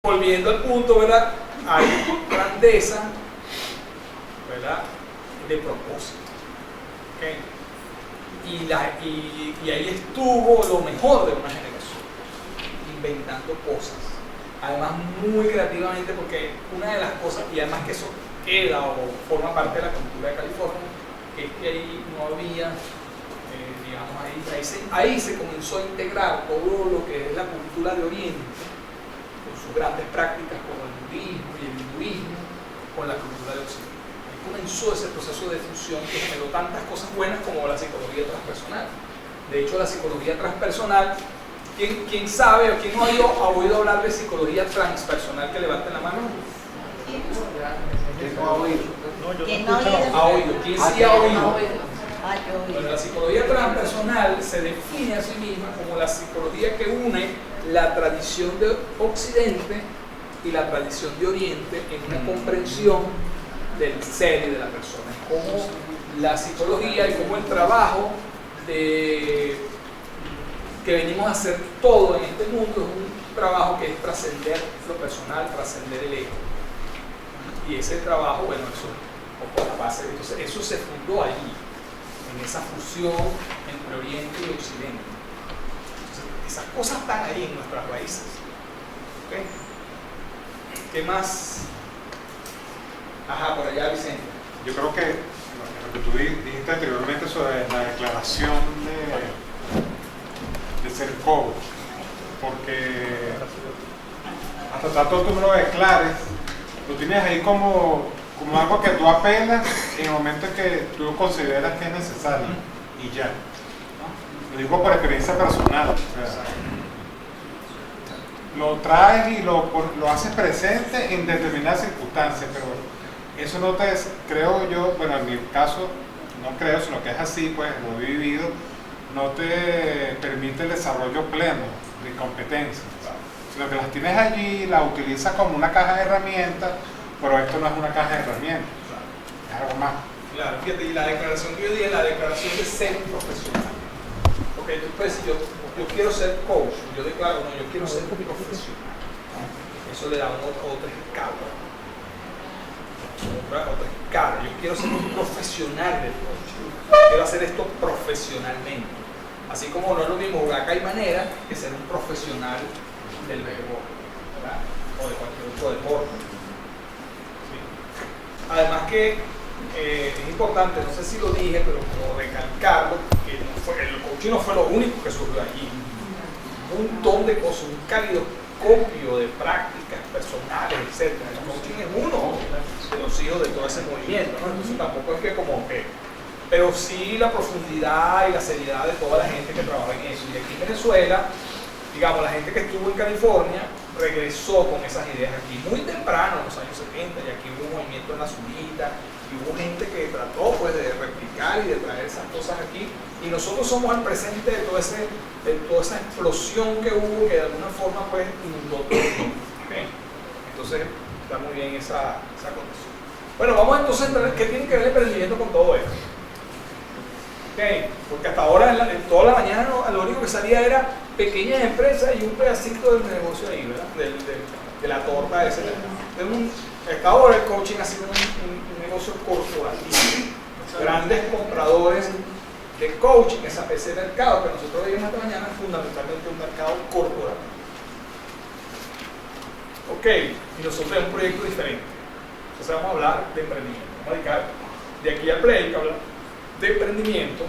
volviendo al punto, ¿verdad? Hay grandeza, ¿verdad? De propósito. ¿Okay? Y ahí estuvo lo mejor de una generación, inventando cosas. Además, muy creativamente, porque una de las cosas, y además que eso queda o forma parte de la cultura de California, que es que ahí no había, digamos, ahí se comenzó a integrar todo lo que es la cultura de Oriente, con sus grandes prácticas como el budismo y el hinduismo, con la cultura de Occidente. Ahí comenzó ese proceso de fusión que generó tantas cosas buenas como la psicología transpersonal. De hecho, la psicología transpersonal, ¿quién sabe o quién ha oído hablar de psicología transpersonal? Que levanten la mano. ¿Quién no ha oído? ¿Ha oído? ¿Quién sí ha oído? Bueno, la psicología transpersonal se define a sí misma como la psicología que une la tradición de Occidente y la tradición de Oriente en una comprensión del ser y de la persona. Como la psicología y como el trabajo que venimos a hacer todo en este mundo es un trabajo que es trascender lo personal, trascender el ego. Y ese trabajo, bueno, eso es un poco la base. Entonces, eso se fundó allí, en esa fusión entre Oriente y Occidente. Entonces, esas cosas están ahí en nuestras raíces. ¿Okay? ¿Qué más? Ajá, por allá, Vicente. Yo creo que lo que tú dijiste anteriormente sobre la declaración de ser coach, porque hasta tanto tú no lo declares, lo tienes ahí como algo que tú apelas en el momento en que tú consideras que es necesario y ya. Lo digo por experiencia personal. O sea, lo traes y lo haces presente en determinadas circunstancias, pero eso no te, creo yo, bueno, en mi caso, no creo, sino que es así, pues lo he vivido, no te permite el desarrollo pleno de competencias, sino que las tienes allí, las utilizas como una caja de herramientas, pero esto no es una caja de herramientas, es algo más. Claro, fíjate, y la declaración que yo di es la declaración de ser profesional. Porque tú puedes decir, yo quiero ser coach, yo declaro, no, yo quiero ser profesional. Eso le da otra escala. Otra escala. Yo quiero ser un profesional del coaching. Quiero hacer esto profesionalmente. Así como no es lo mismo jugar caimanera que ser un profesional del béisbol, ¿verdad? O de cualquier otro deporte. ¿Sí? Además que es importante, no sé si lo dije, pero como recalcarlo, que el coaching no fue lo único que surgió allí. Un montón de cosas, un calidoscopio de prácticas personales, etc. El coaching es uno de los hijos de todo ese movimiento, ¿no? Entonces tampoco es que como que, pero sí la profundidad y la seriedad de toda la gente que trabaja en eso. Y aquí en Venezuela, digamos, la gente que estuvo en California regresó con esas ideas aquí muy temprano, en los años 70, y aquí hubo un movimiento en la Zurita, y hubo gente que trató pues de replicar y de traer esas cosas aquí, y nosotros somos el presente de toda esa explosión que hubo, que de alguna forma pues inundó todo. ¿Okay? Entonces está muy bien esa condición. Bueno, vamos entonces a entender qué tiene que ver el emprendimiento con todo esto. ¿Okay? Porque hasta ahora, en toda la mañana, lo único que salía era pequeñas empresas y un pedacito del negocio ahí, ¿verdad? De la torta ese. Hasta ahora el coaching ha sido un negocio corporativo. Grandes compradores de coaching, ese mercado que nosotros vimos esta mañana, es fundamentalmente un mercado corporativo. Ok, y nosotros tenemos un proyecto diferente. Entonces vamos a hablar de emprendimiento. Vamos a dedicar de aquí al break a hablar de emprendimiento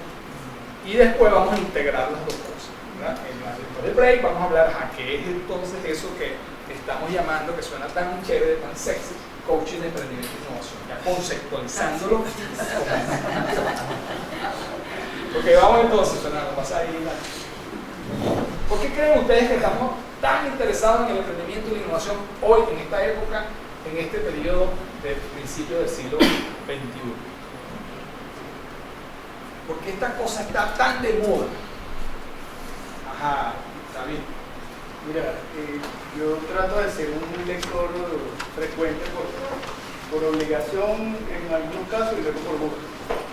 y después vamos a integrar las dos cosas, ¿verdad? Después del break vamos a hablar a qué es entonces eso que estamos llamando, que suena tan chévere, tan sexy, coaching de emprendimiento e innovación, ya conceptualizándolo. Ok, vamos entonces, Fernando, pasa ahí. ¿Por qué creen ustedes que estamos tan interesados en el emprendimiento y la innovación hoy, en esta época, en este periodo del principio del siglo XXI? ¿Por qué esta cosa está tan de moda? Ajá, está bien. Mira, yo trato de ser un lector frecuente por obligación en algunos casos y luego por gusto.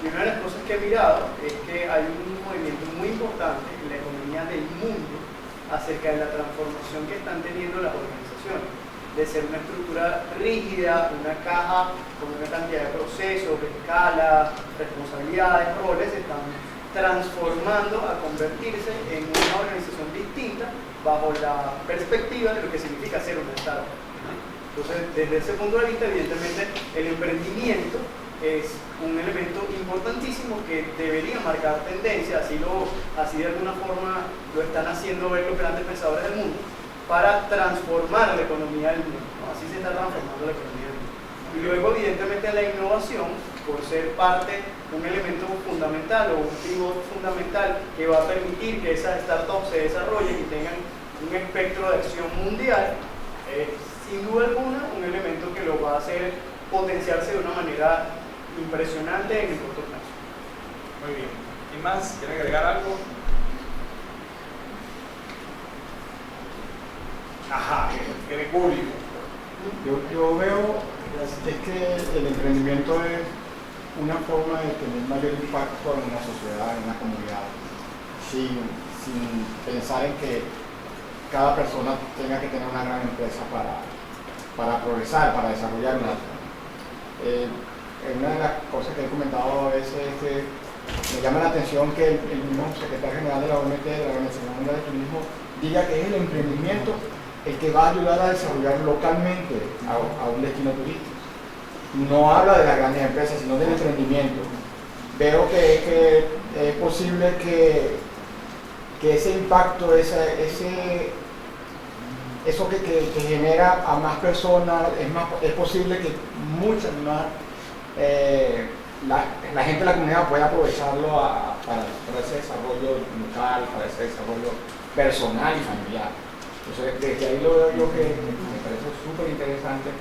Y una de las cosas que he mirado es que hay un movimiento muy importante en la economía del mundo acerca de la transformación que están teniendo las organizaciones. de ser una estructura rígida, una caja con una cantidad de procesos, escala, responsabilidades, roles, se están transformando a convertirse en una organización distinta bajo la perspectiva de lo que significa ser una startup. Entonces, desde ese punto de vista, evidentemente, el emprendimiento es un elemento importantísimo que debería marcar tendencia, así de alguna forma lo están haciendo ver los grandes pensadores del mundo, para transformar la economía del mundo, ¿no? Así se está transformando la economía del mundo. Y luego, evidentemente, la innovación, por ser parte, un elemento fundamental o un pivot fundamental que va a permitir que esas startups se desarrollen y tengan un espectro de acción mundial, sin duda alguna un elemento que lo va a hacer potenciarse de una manera impresionante en el corto plazo. Muy bien. ¿Quién más? ¿Quiere agregar algo? Ajá, Gregorio. Yo veo es que el emprendimiento es una forma de tener mayor impacto en la sociedad, en la comunidad, sin pensar en que cada persona tenga que tener una gran empresa para progresar, para desarrollarla. Una de las cosas que he comentado a veces es que me llama la atención que el mismo secretario general de la OMT, de la Organización Mundial de Turismo, diga que es el emprendimiento el que va a ayudar a desarrollar localmente a un destino turístico. No habla de las grandes empresas, sino del emprendimiento. Veo que es posible que ese impacto, eso que genera a más personas, es posible que muchas más, la gente de la comunidad pueda aprovecharlo para ese desarrollo local, para ese desarrollo personal y familiar. Entonces, desde ahí lo veo yo que me parece súper interesante.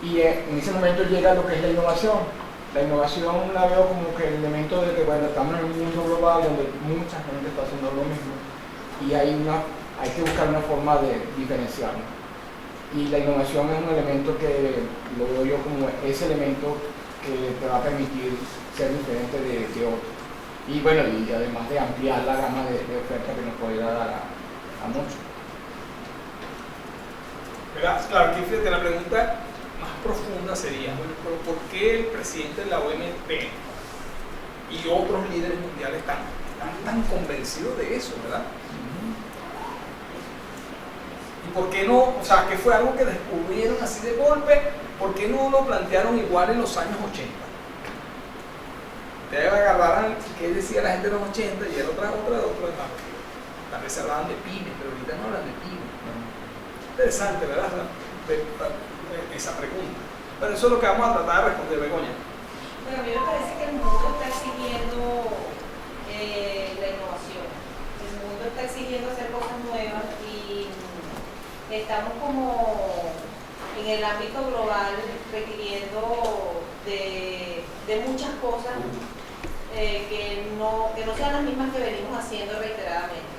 Y en ese momento llega lo que es la innovación. La innovación la veo como que el elemento de que, bueno, estamos en un mundo global donde mucha gente está haciendo lo mismo y hay que buscar una forma de diferenciarlo. Y la innovación es un elemento que lo veo yo como ese elemento que te va a permitir ser diferente de otros. Y bueno, y además de ampliar la gama de ofertas que nos puede dar a muchos. Claro, aquí fíjate, la pregunta más profunda sería, bueno, pero ¿por qué el presidente de la OMT y otros líderes mundiales están tan convencidos de eso, verdad? ¿Y por qué no? O sea, que fue algo que descubrieron así de golpe, ¿por qué no lo plantearon igual en los años 80? Ustedes agarraran qué decía la gente de los 80 y era otra demás. Tal vez se hablaban de pymes, pero ahorita no hablan de pymes. Interesante, ¿verdad? Esa pregunta. Pero eso es lo que vamos a tratar de responder, Begoña. Bueno, a mí me parece que el mundo está exigiendo la innovación. El mundo está exigiendo hacer cosas nuevas y estamos como en el ámbito global requiriendo de muchas cosas que no sean las mismas que venimos haciendo reiteradamente.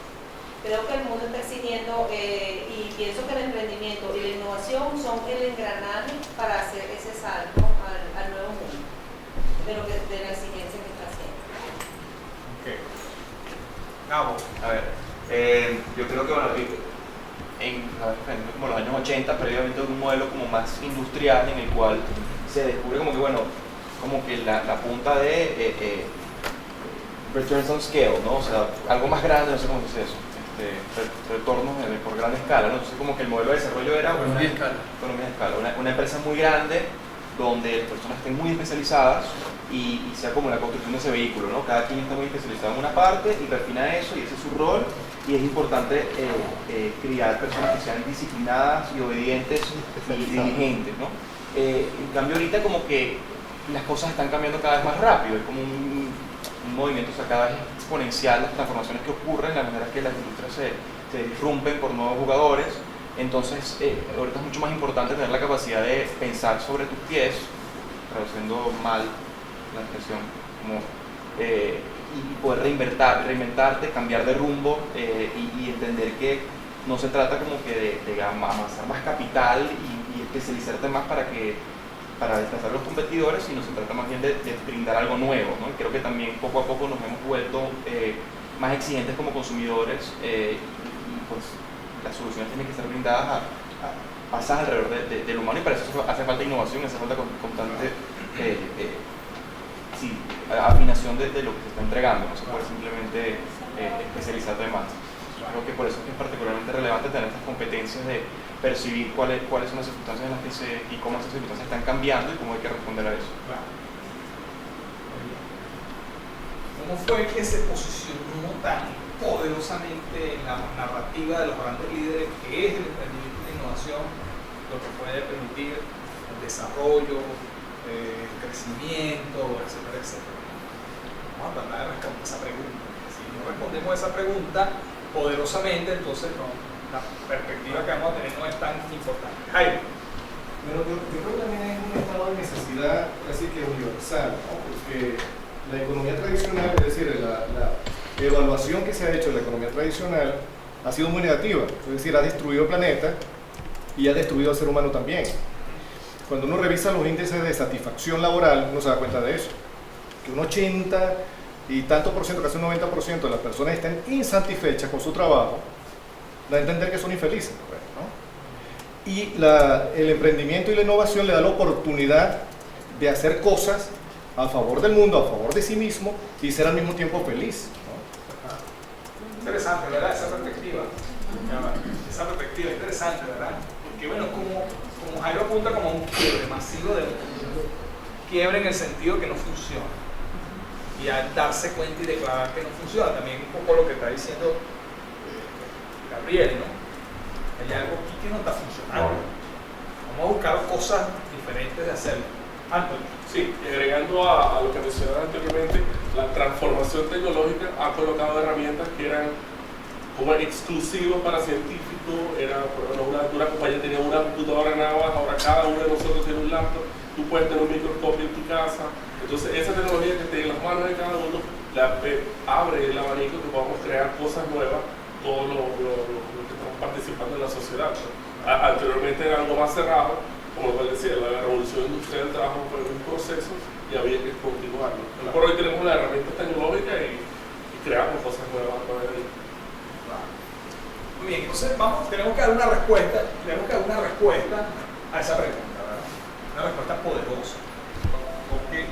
Creo que el mundo está exigiendo y pienso que el emprendimiento y la innovación son el engranaje para hacer ese salto al nuevo mundo de la exigencia que está haciendo. Ok. Gabo. A ver, yo creo que bueno, como los años 80, previamente un modelo como más industrial en el cual se descubre como que bueno, como que la punta de returns on scale, ¿no? O sea, algo más grande, no sé cómo se dice eso. Retornos por gran escala, ¿no? Entonces como que el modelo de desarrollo era economía de escala, una empresa muy grande donde las personas estén muy especializadas y sea como la construcción de ese vehículo, ¿no? Cada quien está muy especializado en una parte y refina eso y ese es su rol y es importante criar personas que sean disciplinadas y obedientes y diligentes, ¿no? En cambio ahorita como que las cosas están cambiando cada vez más rápido, es como un movimiento, o sea, cada vez exponencial las transformaciones que ocurren, la manera que las industrias se disrumpen por nuevos jugadores. Entonces, ahorita es mucho más importante tener la capacidad de pensar sobre tus pies, traduciendo mal la expresión, como, y poder reinventarte, cambiar de rumbo y entender que no se trata como que de amasar más capital y especializarte más para desplazar a los competidores, sino se trata más bien de brindar algo nuevo, ¿no? Y creo que también poco a poco nos hemos vuelto más exigentes como consumidores y pues las soluciones tienen que ser brindadas basadas alrededor del humano, y para eso hace falta innovación, hace falta constante afinación de lo que se está entregando, no se puede simplemente especializar de más. Creo que por eso es particularmente relevante tener estas competencias de percibir cuáles son las circunstancias en las que y cómo esas circunstancias están cambiando y cómo hay que responder a eso. ¿Cómo fue que se posicionó tan poderosamente en la narrativa de los grandes líderes que es el emprendimiento y la innovación lo que puede permitir el desarrollo, el crecimiento, etcétera, etcétera? Vamos a tratar de responder esa pregunta. Si no respondemos a esa pregunta poderosamente, entonces la perspectiva que vamos a tener no es tan importante. Jaime. Bueno, yo creo que también hay un estado de necesidad casi que universal, ¿no? Porque la economía tradicional, es decir, la evaluación que se ha hecho de la economía tradicional ha sido muy negativa, es decir, ha destruido el planeta y ha destruido al ser humano también. Cuando uno revisa los índices de satisfacción laboral, uno se da cuenta de eso, que un 80 y tanto por ciento, casi un 90% de las personas están insatisfechas con su trabajo, da a entender que son infelices, ¿no? Y el emprendimiento y la innovación le da la oportunidad de hacer cosas a favor del mundo, a favor de sí mismo y ser al mismo tiempo feliz, ¿no? Interesante, ¿verdad? Esa perspectiva. Esa perspectiva interesante, ¿verdad? Porque bueno, como Jairo apunta como un quiebre masivo de quiebre en el sentido que no funciona. Y al darse cuenta y declarar que no funciona, también un poco lo que está diciendo Gabriel, ¿no? Hay algo aquí que no está funcionando. Vamos a buscar cosas diferentes de hacerlo. Antonio. Sí, agregando a lo que mencionaba anteriormente, la transformación tecnológica ha colocado herramientas que eran como exclusivas para científicos. Era, por ejemplo, una compañía tenía una computadora nada más, ahora cada uno de nosotros tiene un laptop, tú puedes tener un microscopio en tu casa. Entonces esa tecnología que está en las manos de cada uno abre el abanico que podamos crear cosas nuevas, todos los que estamos participando en la sociedad. Anteriormente era algo más cerrado, como les decía, la revolución industrial del trabajo fue un proceso y había que continuarlo. Por hoy tenemos las herramientas tecnológicas y creamos cosas nuevas a través de ello. Muy bien, entonces tenemos que dar una respuesta a esa pregunta, ¿verdad? Una respuesta poderosa, porque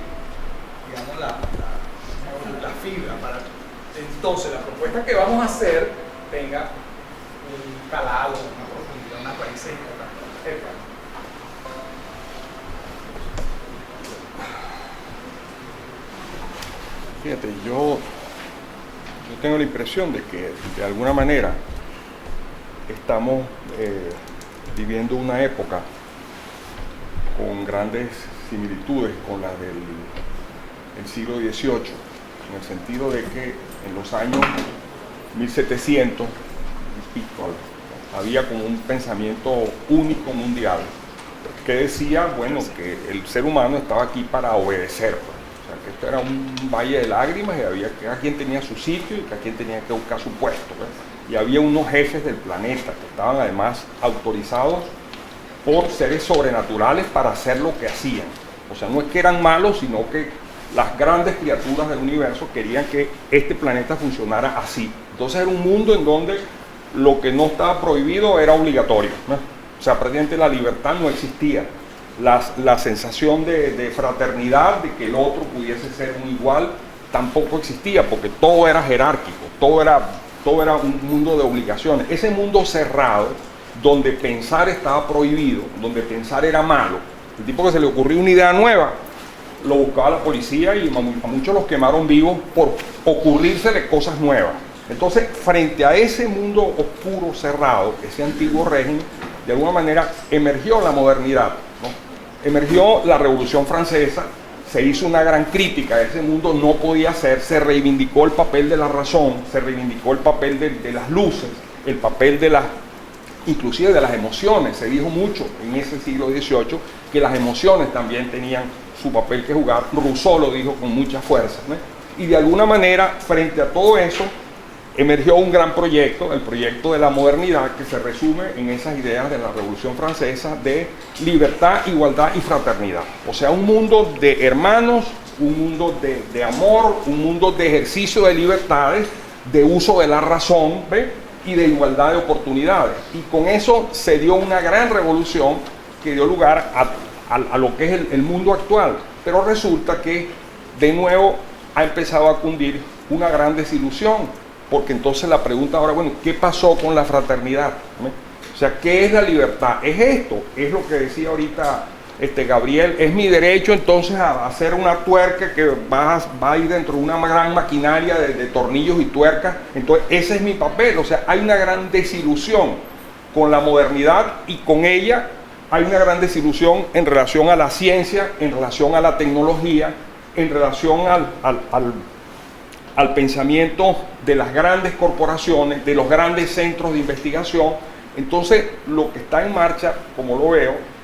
digamos la fibra para entonces la propuesta que vamos a hacer tenga un calado, una profundidad, unas raíces importantes. Fíjate, yo tengo la impresión de que de alguna manera estamos viviendo una época con grandes similitudes con la del siglo XVIII, en el sentido de que en los años 1700 y pico había como un pensamiento único mundial que decía, bueno, que el ser humano estaba aquí para obedecer, pues. O sea, que esto era un valle de lágrimas y había que cada quien tenía su sitio y cada quien tenía que buscar su puesto, pues. Y había unos jefes del planeta que estaban además autorizados por seres sobrenaturales para hacer lo que hacían. O sea, no es que eran malos, sino que las grandes criaturas del universo querían que este planeta funcionara así. Entonces era un mundo en donde lo que no estaba prohibido era obligatorio, ¿no? O sea, prácticamente la libertad no existía. La sensación de fraternidad, de que el otro pudiese ser un igual, tampoco existía, porque todo era jerárquico, todo era un mundo de obligaciones. Ese mundo cerrado, donde pensar estaba prohibido, donde pensar era malo, el tipo que se le ocurrió una idea nueva, lo buscaba la policía y a muchos los quemaron vivos por ocurrírsele cosas nuevas. Entonces, frente a ese mundo oscuro, cerrado, ese antiguo régimen, de alguna manera emergió la modernidad, ¿no? Emergió la Revolución Francesa, se hizo una gran crítica, ese mundo no podía ser, se reivindicó el papel de la razón, se reivindicó el papel de las luces, el papel inclusive de las emociones. Se dijo mucho en ese siglo XVIII que las emociones también tenían su papel que jugar. Rousseau lo dijo con mucha fuerza, ¿no? Y de alguna manera, frente a todo eso, emergió un gran proyecto, el proyecto de la modernidad, que se resume en esas ideas de la Revolución Francesa de libertad, igualdad y fraternidad. O sea, un mundo de hermanos, un mundo de amor, un mundo de ejercicio de libertades, de uso de la razón, ¿ve? y de igualdad de oportunidades. Y con eso se dio una gran revolución que dio lugar a lo que es el mundo actual. Pero resulta que de nuevo ha empezado a cundir una gran desilusión, porque entonces la pregunta ahora, bueno, ¿qué pasó con la fraternidad? ¿No? O sea, ¿qué es la libertad? Es esto, es lo que decía ahorita Gabriel, es mi derecho entonces a hacer una tuerca que va a ir dentro de una gran maquinaria de tornillos y tuercas. Entonces ese es mi papel. O sea, hay una gran desilusión con la modernidad y con ella hay una gran desilusión en relación a la ciencia, en relación a la tecnología, en relación al pensamiento de las grandes corporaciones, de los grandes centros de investigación. Entonces lo que está en marcha, como lo veo,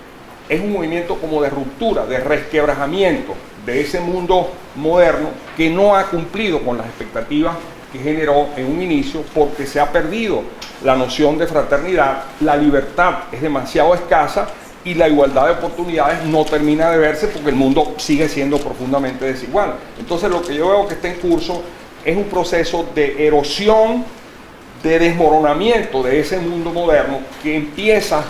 es un movimiento como de ruptura, de resquebrajamiento de ese mundo moderno que no ha cumplido con las expectativas que generó en un inicio, porque se ha perdido la noción de fraternidad, la libertad es demasiado escasa y la igualdad de oportunidades no termina de verse porque el mundo sigue siendo profundamente desigual. Entonces lo que yo veo que está en curso es un proceso de erosión, de desmoronamiento de ese mundo moderno que empieza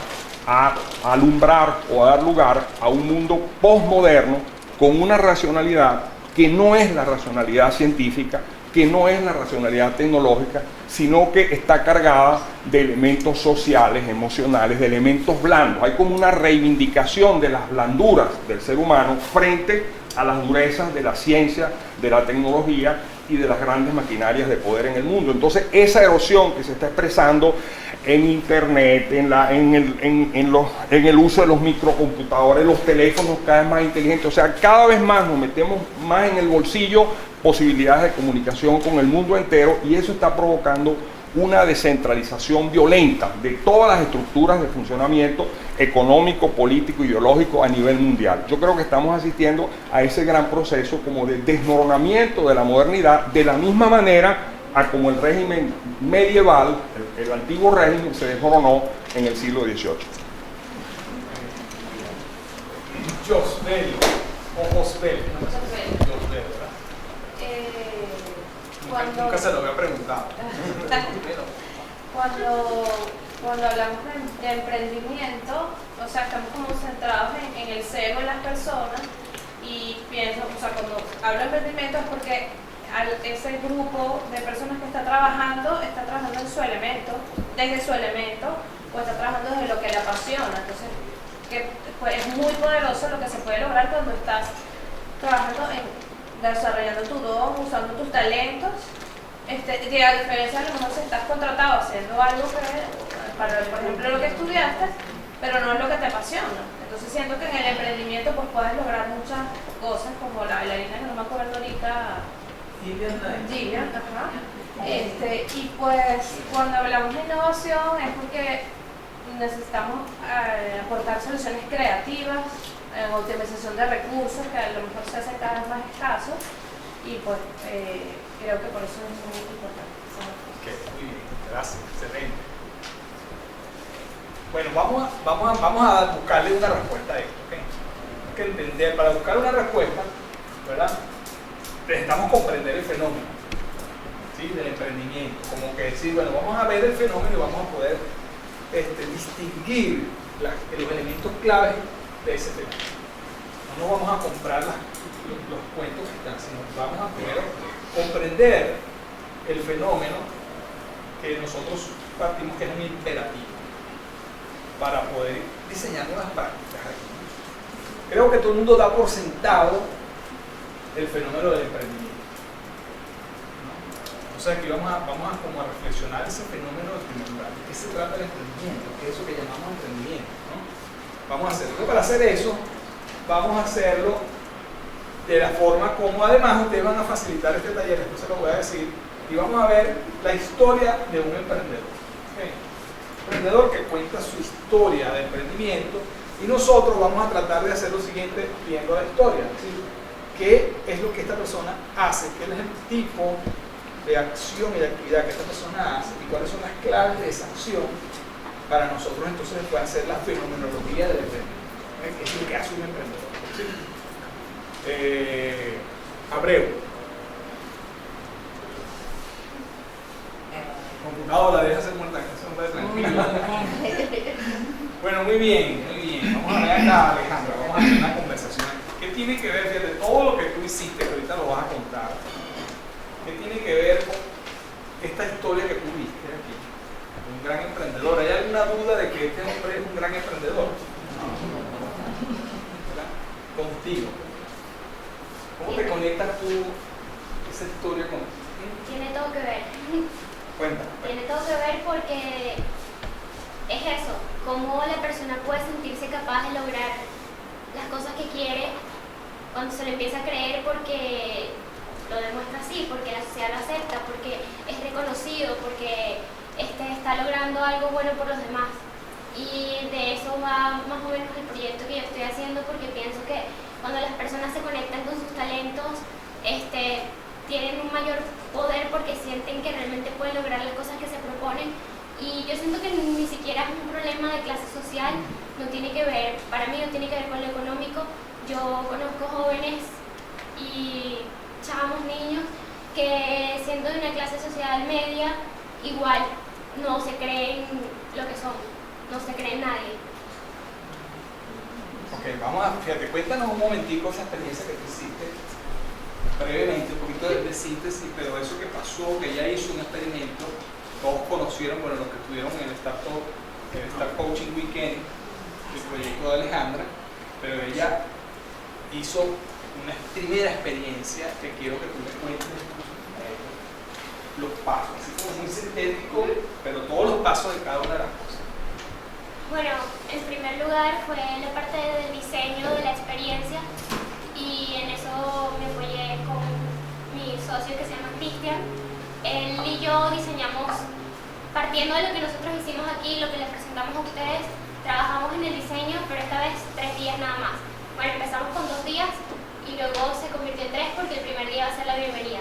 a alumbrar o a dar lugar a un mundo postmoderno con una racionalidad que no es la racionalidad científica, que no es la racionalidad tecnológica, sino que está cargada de elementos sociales, emocionales, de elementos blandos. Hay como una reivindicación de las blanduras del ser humano frente a las durezas de la ciencia, de la tecnología y de las grandes maquinarias de poder en el mundo. Entonces esa erosión que se está expresando en internet, en el uso de los microcomputadores, los teléfonos cada vez más inteligentes, o sea, cada vez más nos metemos más en el bolsillo posibilidades de comunicación con el mundo entero, y eso está provocando una descentralización violenta de todas las estructuras de funcionamiento económico, político, ideológico a nivel mundial. Yo creo que estamos asistiendo a ese gran proceso como de desmoronamiento de la modernidad, de la misma manera a como el régimen medieval, el antiguo régimen, se desmoronó en el siglo XVIII. Josbel, o Josbel, Josbel, ¿verdad? Nunca se lo había preguntado. Cuando hablamos de emprendimiento, o sea, estamos como centrados en el cero de las personas, y pienso, o sea, cuando hablo de emprendimiento es porque ese grupo de personas que está trabajando en su elemento, desde su elemento, o está trabajando desde lo que le apasiona. Entonces, pues, es muy poderoso lo que se puede lograr cuando estás trabajando desarrollando tu don, usando tus talentos, y a diferencia de a lo mejor si estás contratado haciendo algo para, por ejemplo, lo que estudiaste, pero no es lo que te apasiona. Entonces siento que en el emprendimiento pues puedes lograr muchas cosas, como la bailarina que no me acuerdo ahorita, Gillian, ajá. Y pues cuando hablamos de innovación es porque necesitamos aportar soluciones creativas, optimización de recursos que a lo mejor se hace cada vez más escasos, y pues creo que por eso es muy importante. Ok, muy bien, gracias, excelente. Bueno, vamos a buscarle una respuesta a esto, ¿ok? Hay que entender, para buscar una respuesta, ¿verdad? Necesitamos comprender el fenómeno, ¿sí? Del emprendimiento, como que decir, bueno, vamos a ver el fenómeno y vamos a poder distinguir los elementos claves de ese tema. No nos vamos a comprar los cuentos que están, sino vamos a primero comprender el fenómeno que nosotros partimos que es un imperativo para poder diseñar nuevas prácticas aquí. Creo que todo el mundo da por sentado el fenómeno del emprendimiento, ¿no? O sea, aquí vamos a como a reflexionar ese fenómeno en primer lugar. ¿De qué se trata el emprendimiento? ¿Qué es eso que llamamos emprendimiento, ¿no? Vamos a hacerlo. Para hacer eso, vamos a hacerlo de la forma como además ustedes van a facilitar este taller, después se lo voy a decir, y vamos a ver la historia de un emprendedor. ¿Okay? Un emprendedor que cuenta su historia de emprendimiento, y nosotros vamos a tratar de hacer lo siguiente viendo la historia, ¿sí? ¿Qué es lo que esta persona hace? ¿Qué es el tipo de acción y de actividad que esta persona hace? ¿Y cuáles son las claves de esa acción para nosotros entonces después hacer la fenomenología del emprendimiento? ¿Qué es lo que hace un emprendedor? ¿Sí? Abreu. computadora, deja ser muerta, que eso no puede tranquilo. Bueno, muy bien, muy bien. Vamos a ver acá, Alejandra, vamos a hacer una conversación. ¿Qué tiene que ver, fíjate, todo lo que tú hiciste, que ahorita lo vas a contar, qué tiene que ver con esta historia que tú viste aquí? Un gran emprendedor. ¿Hay alguna duda de que este hombre es un gran emprendedor? ¿Verdad? Contigo. ¿Cómo te conectas tú esa historia con? Tiene todo que ver. Cuenta. Tiene todo que ver porque es eso, cómo la persona puede sentirse capaz de lograr las cosas que quiere cuando se lo empieza a creer porque lo demuestra así, porque la sociedad lo acepta, porque es reconocido, porque está logrando algo bueno por los demás. Y de eso va más o menos el proyecto que yo estoy haciendo, porque pienso que cuando las personas se conectan con sus talentos, tienen un mayor poder porque sienten que realmente pueden lograr las cosas que se proponen. Y yo siento que ni siquiera es un problema de clase social, no tiene que ver, para mí no tiene que ver con lo económico. Yo conozco jóvenes y chamos, niños, que siendo de una clase social media, igual no se creen lo que son, no se creen nadie. Ok, vamos a, fíjate, cuéntanos un momentico esa experiencia que tú hiciste, brevemente, un poquito de síntesis, pero eso que pasó, que ella hizo un experimento, todos conocieron, bueno, los que estuvieron en el Start Coaching Weekend, el proyecto de Alejandra, pero ella hizo una primera experiencia que quiero que tú me cuentes los pasos, así como muy sintético, pero todos los pasos de cada una de las cosas. Bueno, en primer lugar fue la parte del diseño de la experiencia y en eso me apoyé con mi socio que se llama Cristian. Él y yo diseñamos, partiendo de lo que nosotros hicimos aquí, lo que les presentamos a ustedes, trabajamos en el diseño, pero esta vez 3 días nada más. Bueno, empezamos con 2 días y luego se convirtió en 3 porque el primer día va a ser la bienvenida.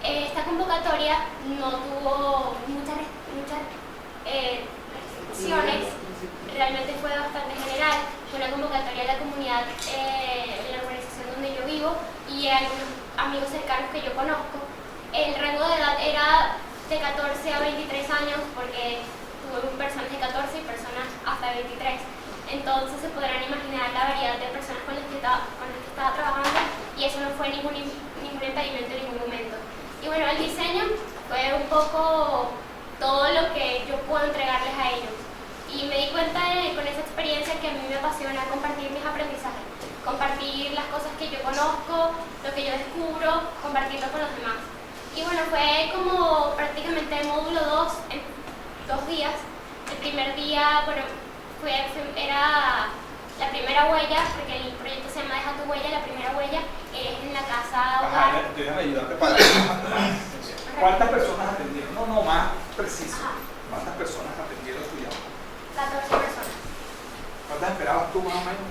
Esta convocatoria no tuvo muchas restricciones, realmente fue bastante general. Fue una convocatoria de la comunidad en la organización donde yo vivo y algunos amigos cercanos que yo conozco. El rango de edad era de 14 a 23 años porque tuve personas de 14 y personas hasta 23. Entonces se podrán imaginar la variedad de personas con las que estaba trabajando y eso no fue ningún impedimento en ningún momento. Y bueno, el diseño fue un poco todo lo que yo puedo entregarles a ellos. Y me di cuenta con esa experiencia que a mí me apasiona compartir mis aprendizajes, compartir las cosas que yo conozco, lo que yo descubro, compartirlo con los demás. Y bueno, fue como prácticamente el módulo 2 en 2 días. El primer día, bueno, era la primera huella, porque el proyecto se llama Deja tu huella. La primera huella es en la casa hogar. Ajá, déjame ayudarte para ¿cuántas personas atendieron? No, más preciso. Ajá. ¿Cuántas personas atendieron tu llamado? 14 personas. ¿Cuántas esperabas tú más o menos?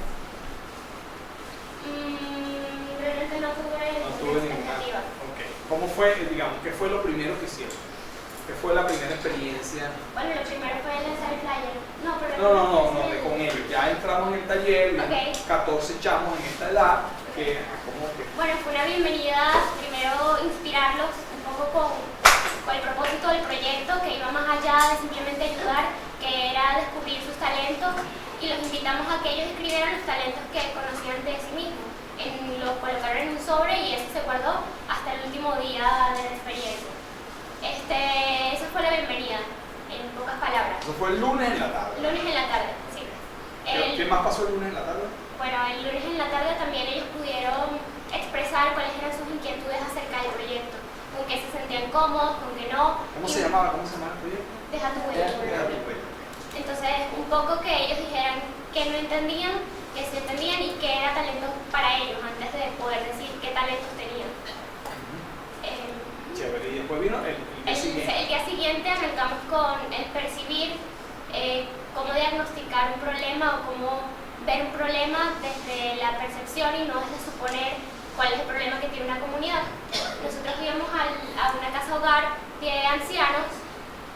Realmente no tuve ninguna expectativa. Okay. ¿Cómo fue, digamos, qué fue lo primero que hicieron? ¿Qué fue la primera experiencia? Bueno, lo primero fue lanzar el flyer. No, pero No, con ellos. Ya entramos en el taller, okay. 14 chamos en esta edad. ¿Cómo que? Bueno, fue una bienvenida, primero inspirarlos un poco con el propósito del proyecto, que iba más allá de simplemente ayudar, que era descubrir sus talentos, y los invitamos a que ellos escribieran los talentos que conocían de sí mismos. Los colocaron en un sobre y eso se guardó hasta el último día de la experiencia. Esa fue la bienvenida, en pocas palabras. Eso fue el lunes en la tarde. Lunes en la tarde, sí. ¿Qué más pasó el lunes en la tarde? Bueno, el lunes en la tarde también ellos pudieron expresar cuáles eran sus inquietudes acerca del proyecto, con qué se sentían cómodos, con qué no. ¿Cómo se llamaba el proyecto? Deja tu huella. Deja tu huella. Entonces, un poco que ellos dijeran que no entendían, que sí entendían y que era talento para ellos antes de poder decir qué talentos tenían. Chévere, y después vino el día siguiente. El día siguiente arrancamos con el percibir, cómo diagnosticar un problema o cómo ver un problema desde la percepción y no desde suponer cuál es el problema que tiene una comunidad. Nosotros íbamos a una casa hogar de ancianos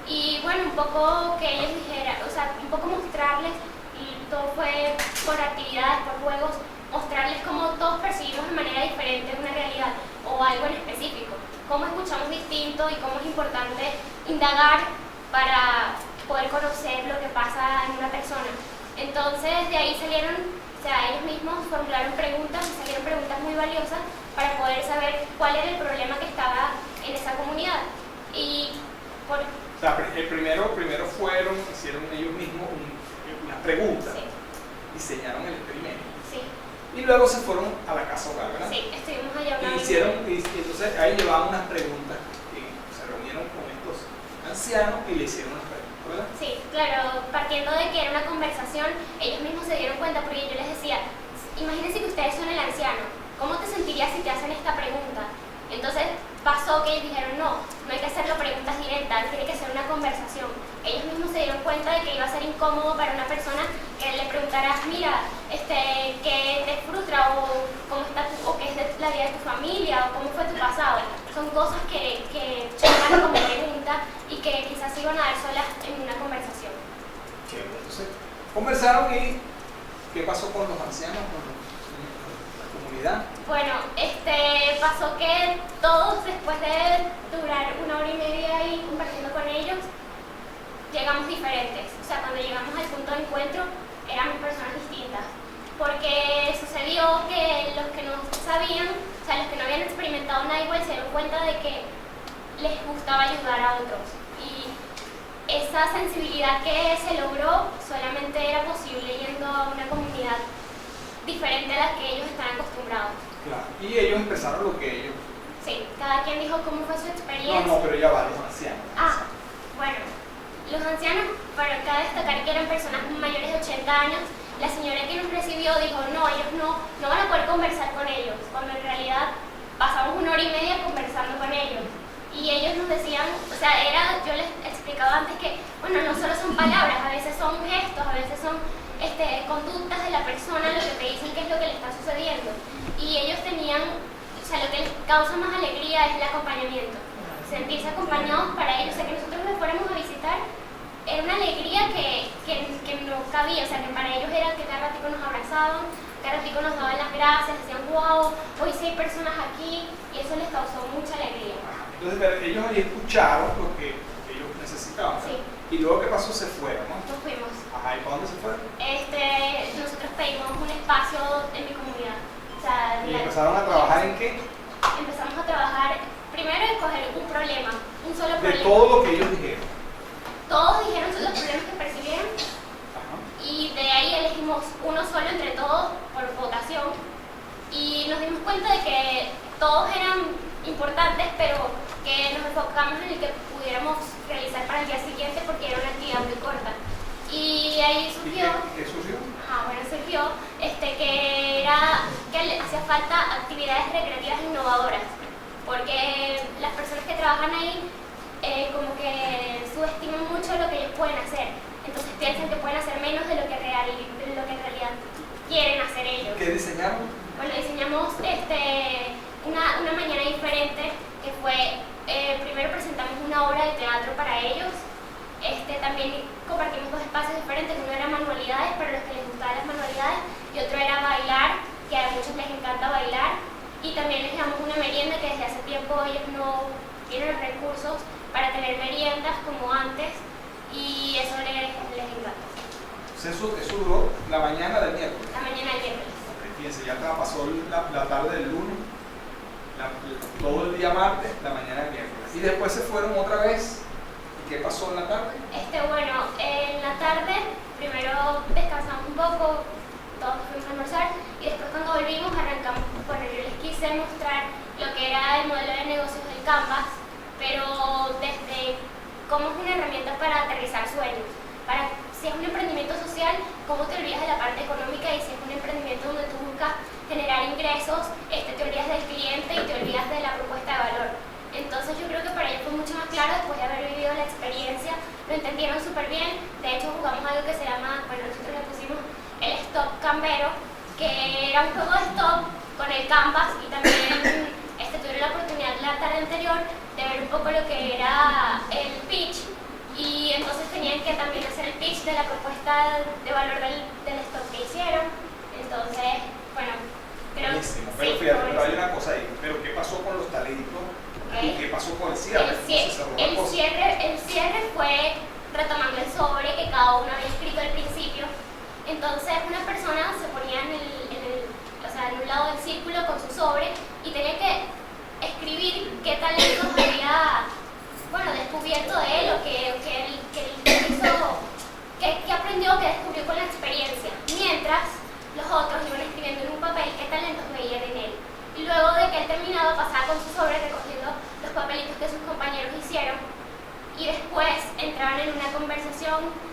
y bueno, un poco que ellos dijeran, o sea, un poco mostrarles, y todo fue por actividades, por juegos, mostrarles cómo todos percibimos de manera diferente una realidad o algo en específico. cómo escuchamos distinto y cómo es importante indagar para poder conocer lo que pasa en una persona. Entonces de ahí salieron, o sea, ellos mismos formularon preguntas y salieron preguntas muy valiosas para poder saber cuál era el problema que estaba en esa comunidad. Y por... O sea, primero fueron, hicieron ellos mismos unas preguntas, Sí. diseñaron el experimento. Sí, Y luego se fueron a la casa hogar, ¿verdad? sí, estuvimos allá una Y vez. hicieron, y entonces ahí llevaban unas preguntas, y se reunieron con estos ancianos y le hicieron unas preguntas, ¿verdad? Sí, claro, partiendo de que era una conversación, ellos mismos se dieron cuenta porque yo les decía, imagínense que ustedes son el anciano, ¿cómo te sentirías si te hacen esta pregunta? Entonces pasó que ellos dijeron, no hay que hacerlo preguntas directas, tiene que ser una conversación. Ellos mismos se dieron cuenta de que iba a ser incómodo para una persona que le preguntaras, mira, ¿qué te frustra? O cómo está o qué es de la vida de tu familia, o cómo fue tu pasado. Son cosas que chocan como pregunta y que quizás se iban a dar solas en una conversación. Entonces conversaron y ¿qué pasó con los ancianos, con la comunidad? Bueno, pasó que todos, después de durar 1 hora y media ahí compartiendo con ellos, llegamos diferentes. O sea, cuando llegamos al punto de encuentro, éramos personas distintas. Porque sucedió que los que no sabían, o sea, los que no habían experimentado nada igual, se dieron cuenta de que les gustaba ayudar a otros. Y esa sensibilidad que se logró solamente era posible yendo a una comunidad diferente a la que ellos están acostumbrados. Claro. Y ellos empezaron lo que ellos... Sí, cada quien dijo cómo fue su experiencia. No, pero ya va, los ancianos. Bueno, los ancianos, para acá destacar que eran personas mayores de 80 años, la señora que nos recibió dijo, no, ellos no van a poder conversar con ellos, cuando en realidad pasamos 1 hora y media conversando con ellos. Y ellos nos decían, o sea, yo les explicaba antes que, bueno, no solo son palabras, a veces son gestos, a veces son conductas de la persona, lo que te dicen qué es lo que le está sucediendo. Y ellos tenían, o sea, lo que les causa más alegría es el acompañamiento. Sentirse acompañados para ellos, o sea, que nosotros los fuéramos a visitar, era una alegría que no cabía, o sea, que para ellos era que cada ratico nos abrazaban, cada ratico nos daban las gracias, decían, wow, hoy sí hay personas aquí, y eso les causó mucha alegría. Entonces, pero ellos ahí escucharon lo que ellos necesitaban. Sí. Y luego, ¿qué pasó? Se fueron, ¿no? Nos fuimos. Ajá, ¿y para dónde se fueron? Nosotros pedimos un espacio en mi comunidad. O sea, ¿Y empezaron a trabajar en qué? Empezamos a trabajar, primero escoger un problema, un solo De problema. todo lo que ellos dijeron. Todos dijeron los problemas que percibieron Ajá. y de ahí elegimos uno solo entre todos por votación y nos dimos cuenta de que todos eran importantes, pero que nos enfocamos en el que pudiéramos realizar para el día siguiente porque era una actividad muy corta. Y ahí surgió... ¿Y qué surgió? Bueno, surgió que hacía falta actividades recreativas innovadoras, porque las personas que trabajan ahí como que subestiman mucho lo que ellos pueden hacer, entonces piensan que pueden hacer menos de lo que en realidad quieren hacer ellos. ¿Qué diseñaron? Bueno, diseñamos una mañana diferente que fue, primero presentamos una obra de teatro para ellos. También compartimos 2 espacios diferentes, uno era manualidades para los que les gustaban las manualidades y otro era bailar, que a muchos les encanta bailar, y también les damos una merienda que desde hace tiempo ellos no tienen los recursos para tener meriendas como antes y eso les encanta. Eso duró la mañana del miércoles. La mañana del miércoles. Fíjense, ya pasó la tarde del lunes, todo el día martes, la mañana del miércoles. Y después se fueron otra vez. ¿Qué pasó en la tarde? Bueno, en la tarde primero descansamos un poco, todos fuimos a almorzar y después cuando volvimos arrancamos. Bueno, yo les quise mostrar lo que era el modelo de negocios del Canvas, pero desde cómo es una herramienta para aterrizar sueños. Si es un emprendimiento social, cómo te olvidas de la parte económica, y si es un emprendimiento donde tú buscas generar ingresos, te olvidas del cliente y te olvidas de la propuesta de valor. Entonces yo creo que para ellos fue mucho más claro después de haber vivido la experiencia, lo entendieron súper bien. De hecho jugamos algo que se llama, bueno, nosotros le pusimos el stop cambero, que era un juego de stop con el canvas, y también tuvieron la oportunidad la tarde anterior de ver un poco lo que era el pitch, y entonces tenían que también hacer el pitch de la propuesta de valor del stop que hicieron. Entonces, bueno, creo Buenísimo. sí, Pero fíjate, pero hay una cosa ahí. ¿Pero qué pasó con los talentos ¿Y qué pasó con el cierre? ¿Cómo se cerró la cosa? El cierre fue retomando el sobre que cada uno había escrito al principio. Entonces una persona se ponía en un lado del círculo con su sobre y tenía que escribir qué talentos había descubierto de él o que aprendió, que descubrió con la experiencia. Mientras los otros iban escribiendo en un papel qué talentos veían en él. Y luego de que él terminaba, pasaba con su sobre recogiendo los papelitos que sus compañeros hicieron. Y después entraban en una conversación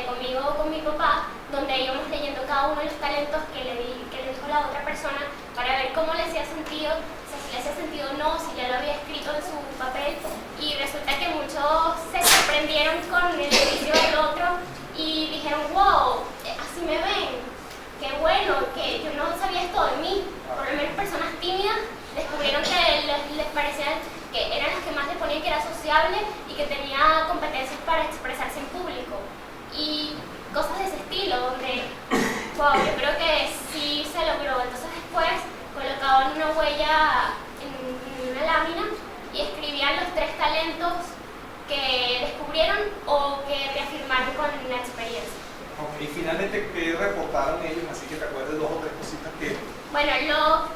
conmigo o con mi papá, donde íbamos leyendo cada uno de los talentos que le dijo la otra persona para ver cómo le hacía sentido, si le hacía sentido o no, si ya lo había escrito en su papel. Y resulta que muchos se sorprendieron con el inicio del otro y dijeron, wow, así me ven, qué bueno, que yo no sabía esto de mí. Por lo menos personas tímidas descubrieron que les parecía que eran las que más le ponían que era sociable y que tenía competencias para expresarse en público. Y cosas de ese estilo, donde, wow, yo creo que sí se logró. Entonces después colocaban una huella en una lámina y escribían los 3 talentos que descubrieron o que reafirmaron con la experiencia. Okay. Y finalmente, ¿qué reportaron ellos? Así que te acuerdes 2 o 3 cositas que... Bueno,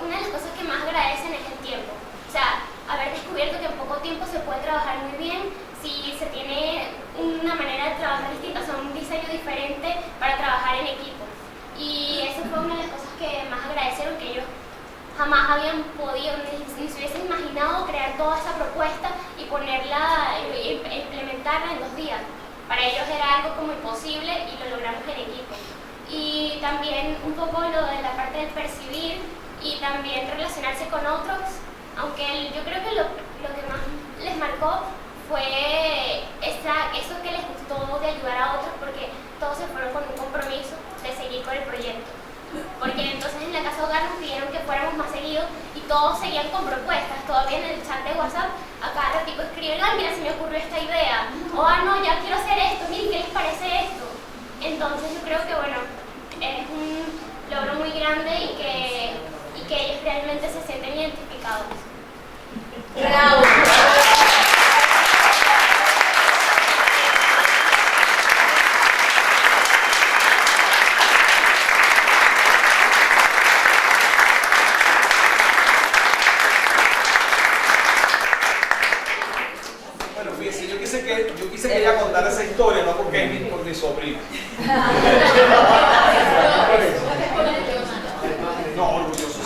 una de las cosas que más agradecen es el tiempo. O sea, haber descubierto que en poco tiempo se puede trabajar muy bien si se tiene una manera de trabajar distinta, o sea, un diseño diferente para trabajar en equipo. Y eso fue una de las cosas que más agradecieron, que ellos jamás habían podido, ni se hubiesen imaginado crear toda esa propuesta y ponerla, implementarla en 2 días. Para ellos era algo como imposible y lo logramos en equipo. Y también un poco lo de la parte del percibir y también relacionarse con otros, aunque yo creo que lo que más les marcó fue eso que les gustó de ayudar a otros, porque todos se fueron con un compromiso de seguir con el proyecto. Porque entonces en la Casa Hogar nos pidieron que fuéramos más seguidos y todos seguían con propuestas. Todavía en el chat de WhatsApp a cada ratito escriben, mira, se me ocurrió esta idea, o no, ya quiero hacer esto, miren, ¿qué les parece esto? Entonces yo creo que es un logro muy grande y que ellos realmente se sienten identificados. ¡Bravo! Yo quise que ella contara esa historia, no porque es mi sobrina. No, orgulloso.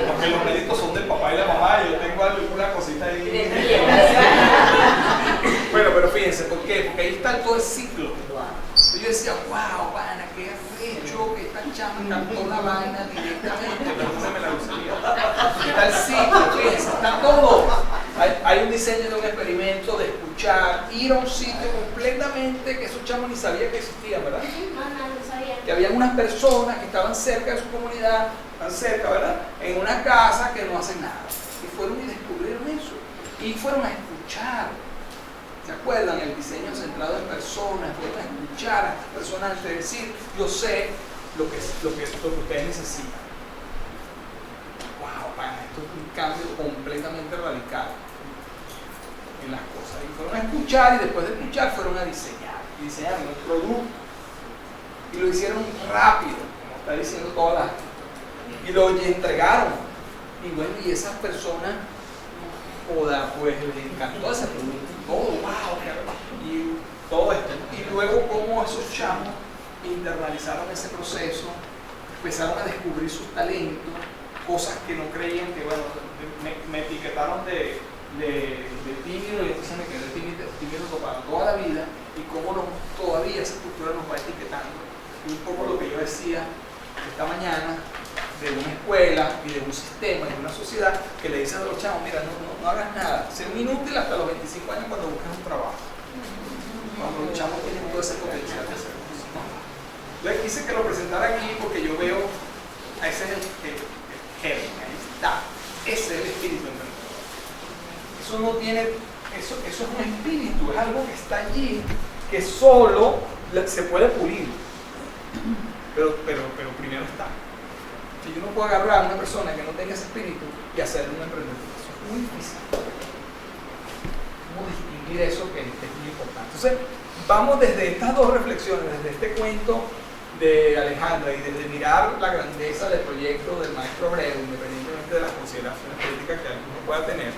Porque los méritos son del papá y la mamá, y yo tengo alguna cosita ahí. Bueno, pero fíjense, ¿por qué? Porque ahí está todo el ciclo. Yo decía, wow, pana, qué arrecho, que esta chama cantó la vaina directamente, pero no se me la gustaría. Está el ciclo, fíjense, está todo. Hay un diseño de un experimento, de escuchar, ir a un sitio completamente que esos chamos ni sabían que existían, ¿verdad? No sabía. Que habían unas personas que estaban cerca de su comunidad, tan cerca, ¿verdad? En una casa que no hacen nada. Y fueron y descubrieron eso. Y fueron a escuchar. ¿Se acuerdan? El diseño centrado en personas, fueron a escuchar a estas personas antes de decir, yo sé lo que ustedes necesitan. Wow, pana, esto es un cambio completamente radical en las cosas. Y fueron a escuchar y después de escuchar fueron a diseñar. Y diseñaron un producto. Y lo hicieron rápido, como está diciendo toda la... Y lo entregaron. Y bueno, y esas personas, pues les encantó ese producto. Todo, wow, y todo esto. Y luego cómo esos chamos internalizaron ese proceso, empezaron a descubrir sus talentos, cosas que no creían que, bueno, me etiquetaron de tímido y entonces me quedé tímido para toda la vida, y cómo todavía esa cultura nos va etiquetando. Y un poco lo que yo decía esta mañana de una escuela y de un sistema y de una sociedad que le dicen a los chavos, mira, no hagas nada, sé un inútil hasta los 25 años cuando busques un trabajo, cuando los chavos tienen todo ese potencial de hacer cosas. Entonces quise que lo presentara aquí porque yo veo a ese germen, ahí está, ese es el espíritu emprendedor. Eso no tiene, eso es un espíritu, es algo que está allí, que solo se puede pulir, pero primero está. Si yo no puedo agarrar a una persona que no tenga ese espíritu y hacerle un emprendimiento. muy difícil. ¿Cómo distinguir eso que es muy importante? Entonces, vamos desde estas dos reflexiones, desde este cuento de Alejandra y desde mirar la grandeza del proyecto del maestro Abreu, independientemente de las consideraciones políticas que alguno pueda tener.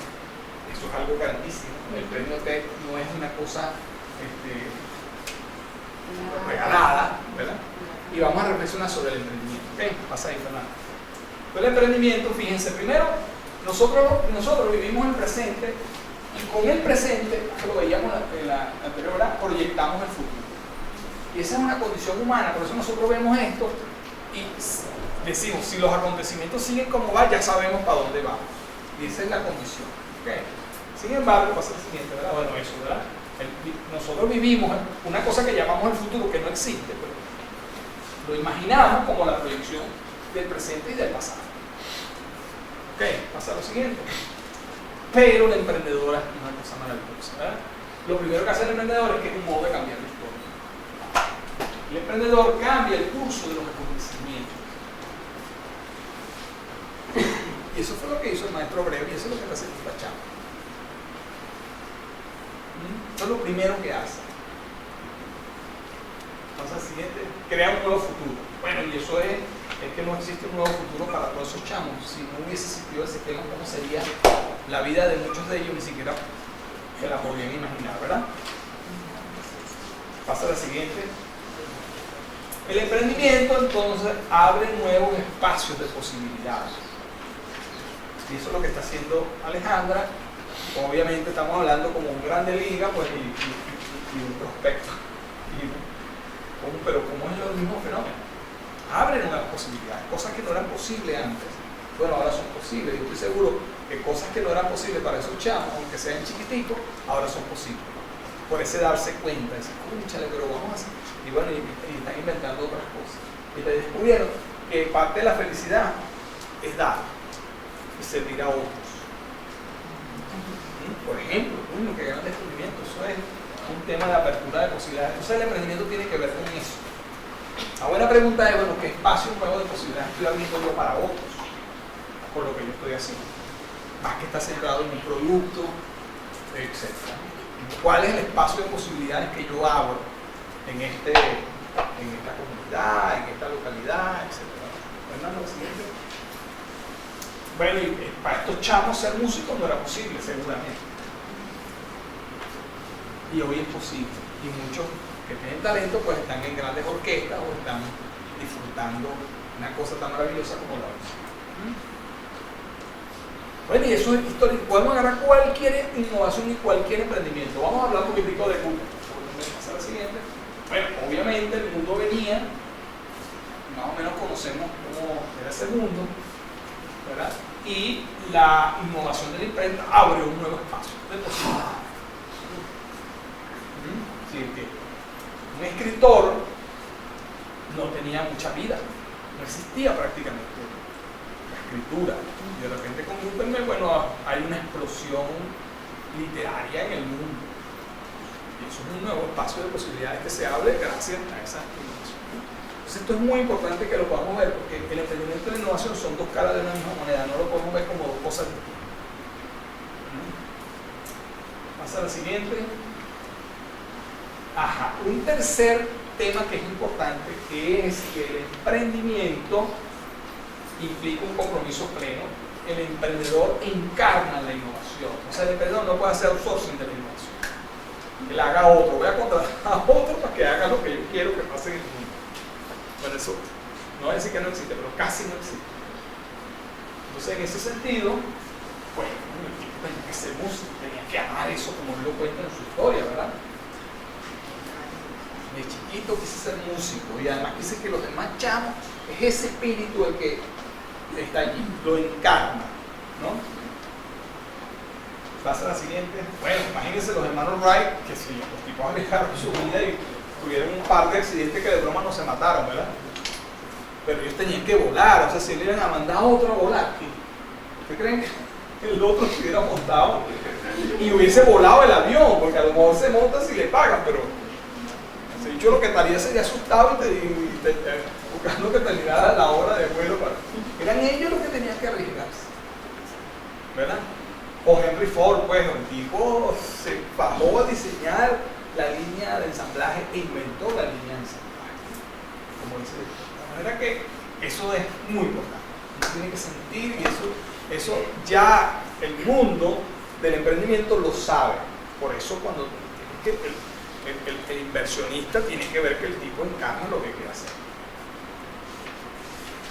Eso es algo grandísimo. El premio TEC no es una cosa regalada, ¿verdad? Y vamos a reflexionar sobre el emprendimiento. ¿Ok? Pasa ahí, Fernando. Pues el emprendimiento, fíjense, primero, nosotros vivimos el presente y con el presente, que lo veíamos en la anterior hora, proyectamos el futuro. Y esa es una condición humana, por eso nosotros vemos esto y decimos, si los acontecimientos siguen como va, ya sabemos para dónde vamos. Y esa es la condición. ¿Okay? Sin embargo, pasa lo siguiente, ¿verdad? Bueno, eso, ¿verdad? Nosotros vivimos una cosa que llamamos el futuro, que no existe, pero lo imaginamos como la proyección del presente y del pasado. Ok, pasa lo siguiente. Pero la emprendedora es una cosa maravillosa, ¿verdad? Lo primero que hace el emprendedor es que es un modo de cambiar la historia. El emprendedor cambia el curso de los acontecimientos. Y eso fue lo que hizo el maestro Abreu y eso es lo que está haciendo esta chamba. Eso es lo primero que hace. Pasa al siguiente, crea un nuevo futuro. Bueno, y eso es que no existe un nuevo futuro para todos esos chamos. Si no hubiese existido ese tema, ¿cómo sería la vida de muchos de ellos? Ni siquiera se la podrían imaginar, ¿verdad? Pasa a la siguiente. El emprendimiento entonces abre nuevos espacios de posibilidades. Y eso es lo que está haciendo Alejandra. Obviamente estamos hablando como un grande liga, pues, y un prospecto. Pero ¿cómo es el mismo fenómeno? Abren nuevas posibilidades, cosas que no eran posibles antes. Bueno, ahora son posibles. Yo estoy seguro que cosas que no eran posibles para esos chamos, aunque sean chiquiticos, ahora son posibles. Por ese darse cuenta, decir, cúchale, pero vamos a hacer. Y bueno, y están inventando otras cosas. Y te descubrieron que parte de la felicidad es dar y servir a otros. Por ejemplo, uno que gana el descubrimiento, eso es un tema de apertura de posibilidades. Entonces el emprendimiento tiene que ver con eso. La buena pregunta es, bueno, ¿qué espacio nuevo de posibilidades estoy abriendo yo para otros? Por lo que yo estoy haciendo. Más que está centrado en un producto, etc. ¿Cuál es el espacio de posibilidades que yo abro en esta comunidad, en esta localidad, etc.? Bueno, lo siguiente. Bueno, y para estos chamos ser músicos no era posible, seguramente. Y hoy es posible. Y muchos que tienen talento pues están en grandes orquestas o están disfrutando una cosa tan maravillosa como la música. Bueno, y eso es histórico. Podemos agarrar cualquier innovación y cualquier emprendimiento. Vamos a hablar un poquitico de Google. Vamos a pasar al siguiente. Bueno, obviamente el mundo venía, más o menos conocemos cómo era ese mundo, ¿verdad? Y la innovación de la imprenta abre un nuevo espacio de posibilidades. Sí, que un escritor no tenía mucha vida, no existía prácticamente la escritura. Y de repente con Gutenberg, bueno, hay una explosión literaria en el mundo. Y eso es un nuevo espacio de posibilidades que se abre gracias a esa innovación. Entonces esto es muy importante que lo podamos ver, porque el emprendimiento y la innovación son dos caras de una misma moneda, no lo podemos ver como dos cosas distintas. Pasa a la siguiente. Ajá, un tercer tema que es importante, que es que el emprendimiento implica un compromiso pleno. El emprendedor encarna la innovación. O sea, el emprendedor no puede hacer outsourcing de la innovación. Él haga a otro, voy a contratar a otro para que haga lo que yo quiero que pase en el mundo. Bueno, eso no voy a decir que no existe, pero casi no existe. Entonces, en ese sentido, pues, tenía que ser músico, tenía que amar eso como él lo cuenta en su historia, ¿verdad? De chiquito quise ser músico y además quise que los demás chamos, es ese espíritu el que está allí, lo encarna, ¿no? Pasa a la siguiente. Bueno, imagínense los hermanos Wright, que si los tipos arriesgaron su vida y tuvieron un par de accidentes que de broma no se mataron, ¿verdad? Pero ellos tenían que volar, o sea, si le iban a mandar a otro a volar, ¿ustedes creen que el otro se hubiera montado y hubiese volado el avión? Porque a lo mejor se monta si le pagan, pero ese dicho lo que estaría sería asustado y buscando que terminara la hora de vuelo. Eran ellos los que tenían que arriesgarse, ¿verdad? O Henry Ford, pues, el tipo se bajó a diseñar la línea de ensamblaje e inventó la línea de ensamblaje. Como dice, de manera que eso es muy importante. Uno tiene que sentir, y eso ya el mundo del emprendimiento lo sabe. Por eso cuando el inversionista tiene que ver que el tipo encarna lo que quiere hacer.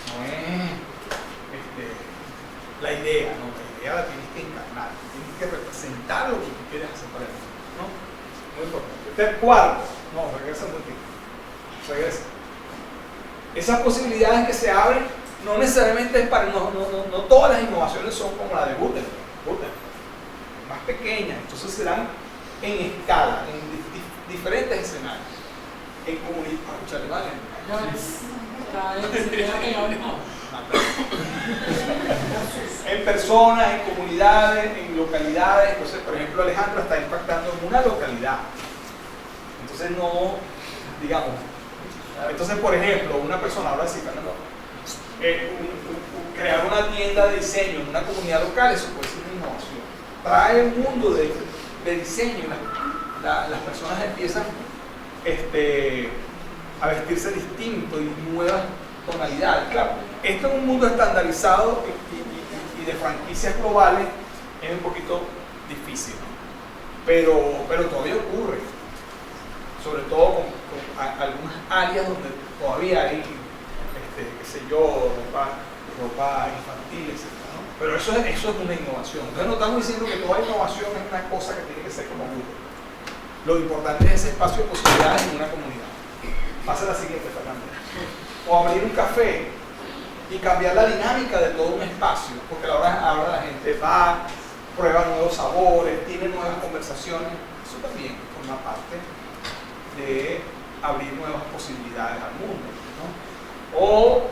No es la idea, no, la idea la tienes que encarnar, tienes que representar lo que tú quieres hacer para el mundo, ¿no? Muy importante. Cuarto, no, regresa un poquito. Regresa. Esas posibilidades que se abren no necesariamente es para, no todas las innovaciones son como la de Gutenberg, más pequeñas, entonces serán en escala, en diferentes escenarios, en comunidad, en personas, en comunidades, en localidades. Entonces, por ejemplo, Alejandro está impactando en una localidad, entonces no, digamos, entonces por ejemplo, una persona, ahora sí, crear una tienda de diseño en una comunidad local, eso puede ser una innovación, trae un mundo de diseño, las personas empiezan a vestirse distinto y nuevas tonalidades. Claro, esto en un mundo estandarizado y de franquicias globales es un poquito difícil, pero todavía ocurre, sobre todo con algunas áreas donde todavía hay, qué sé yo, ropa infantil, etc., ¿no? Pero eso es una innovación. Entonces no estamos diciendo que toda innovación es una cosa que tiene que ser como Google. Lo importante es ese espacio de posibilidades en una comunidad. Pasa la siguiente, Fernando. O abrir un café y cambiar la dinámica de todo un espacio, porque ahora la gente va, prueba nuevos sabores, tiene nuevas conversaciones. Eso también forma parte de abrir nuevas posibilidades al mundo, ¿no? O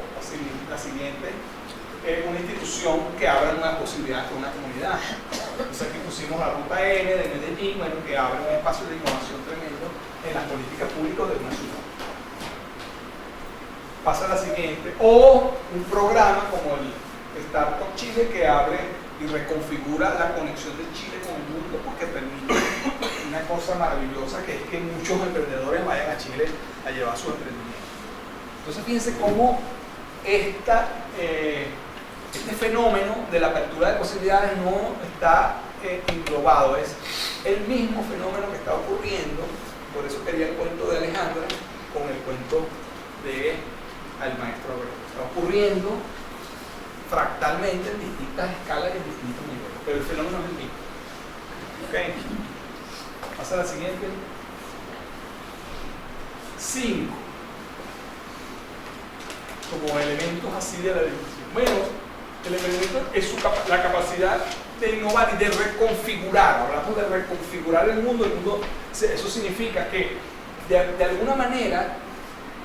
la siguiente, una institución que abra nuevas posibilidades con una comunidad. Entonces aquí pusimos la Ruta N de Medellín, bueno, que abre un espacio de innovación tremendo en las políticas públicas de una ciudad. Pasa la siguiente, o un programa como el Startup Chile, que abre y reconfigura la conexión de Chile con el mundo, porque permite una cosa maravillosa, que es que muchos emprendedores vayan a Chile a llevar su emprendimiento. Entonces fíjense cómo este fenómeno de la apertura de posibilidades no está englobado, es el mismo fenómeno que está ocurriendo. Por eso quería el cuento de Alejandra con el cuento de al maestro Abreu. Está ocurriendo fractalmente en distintas escalas y en distintos niveles, pero el fenómeno es el mismo. ¿Okay? Pasa a la siguiente. 5. Como elementos así de la definición. Bueno, el elemento es la capacidad de innovar y de reconfigurar. Hablamos de reconfigurar el mundo. Eso significa que de alguna manera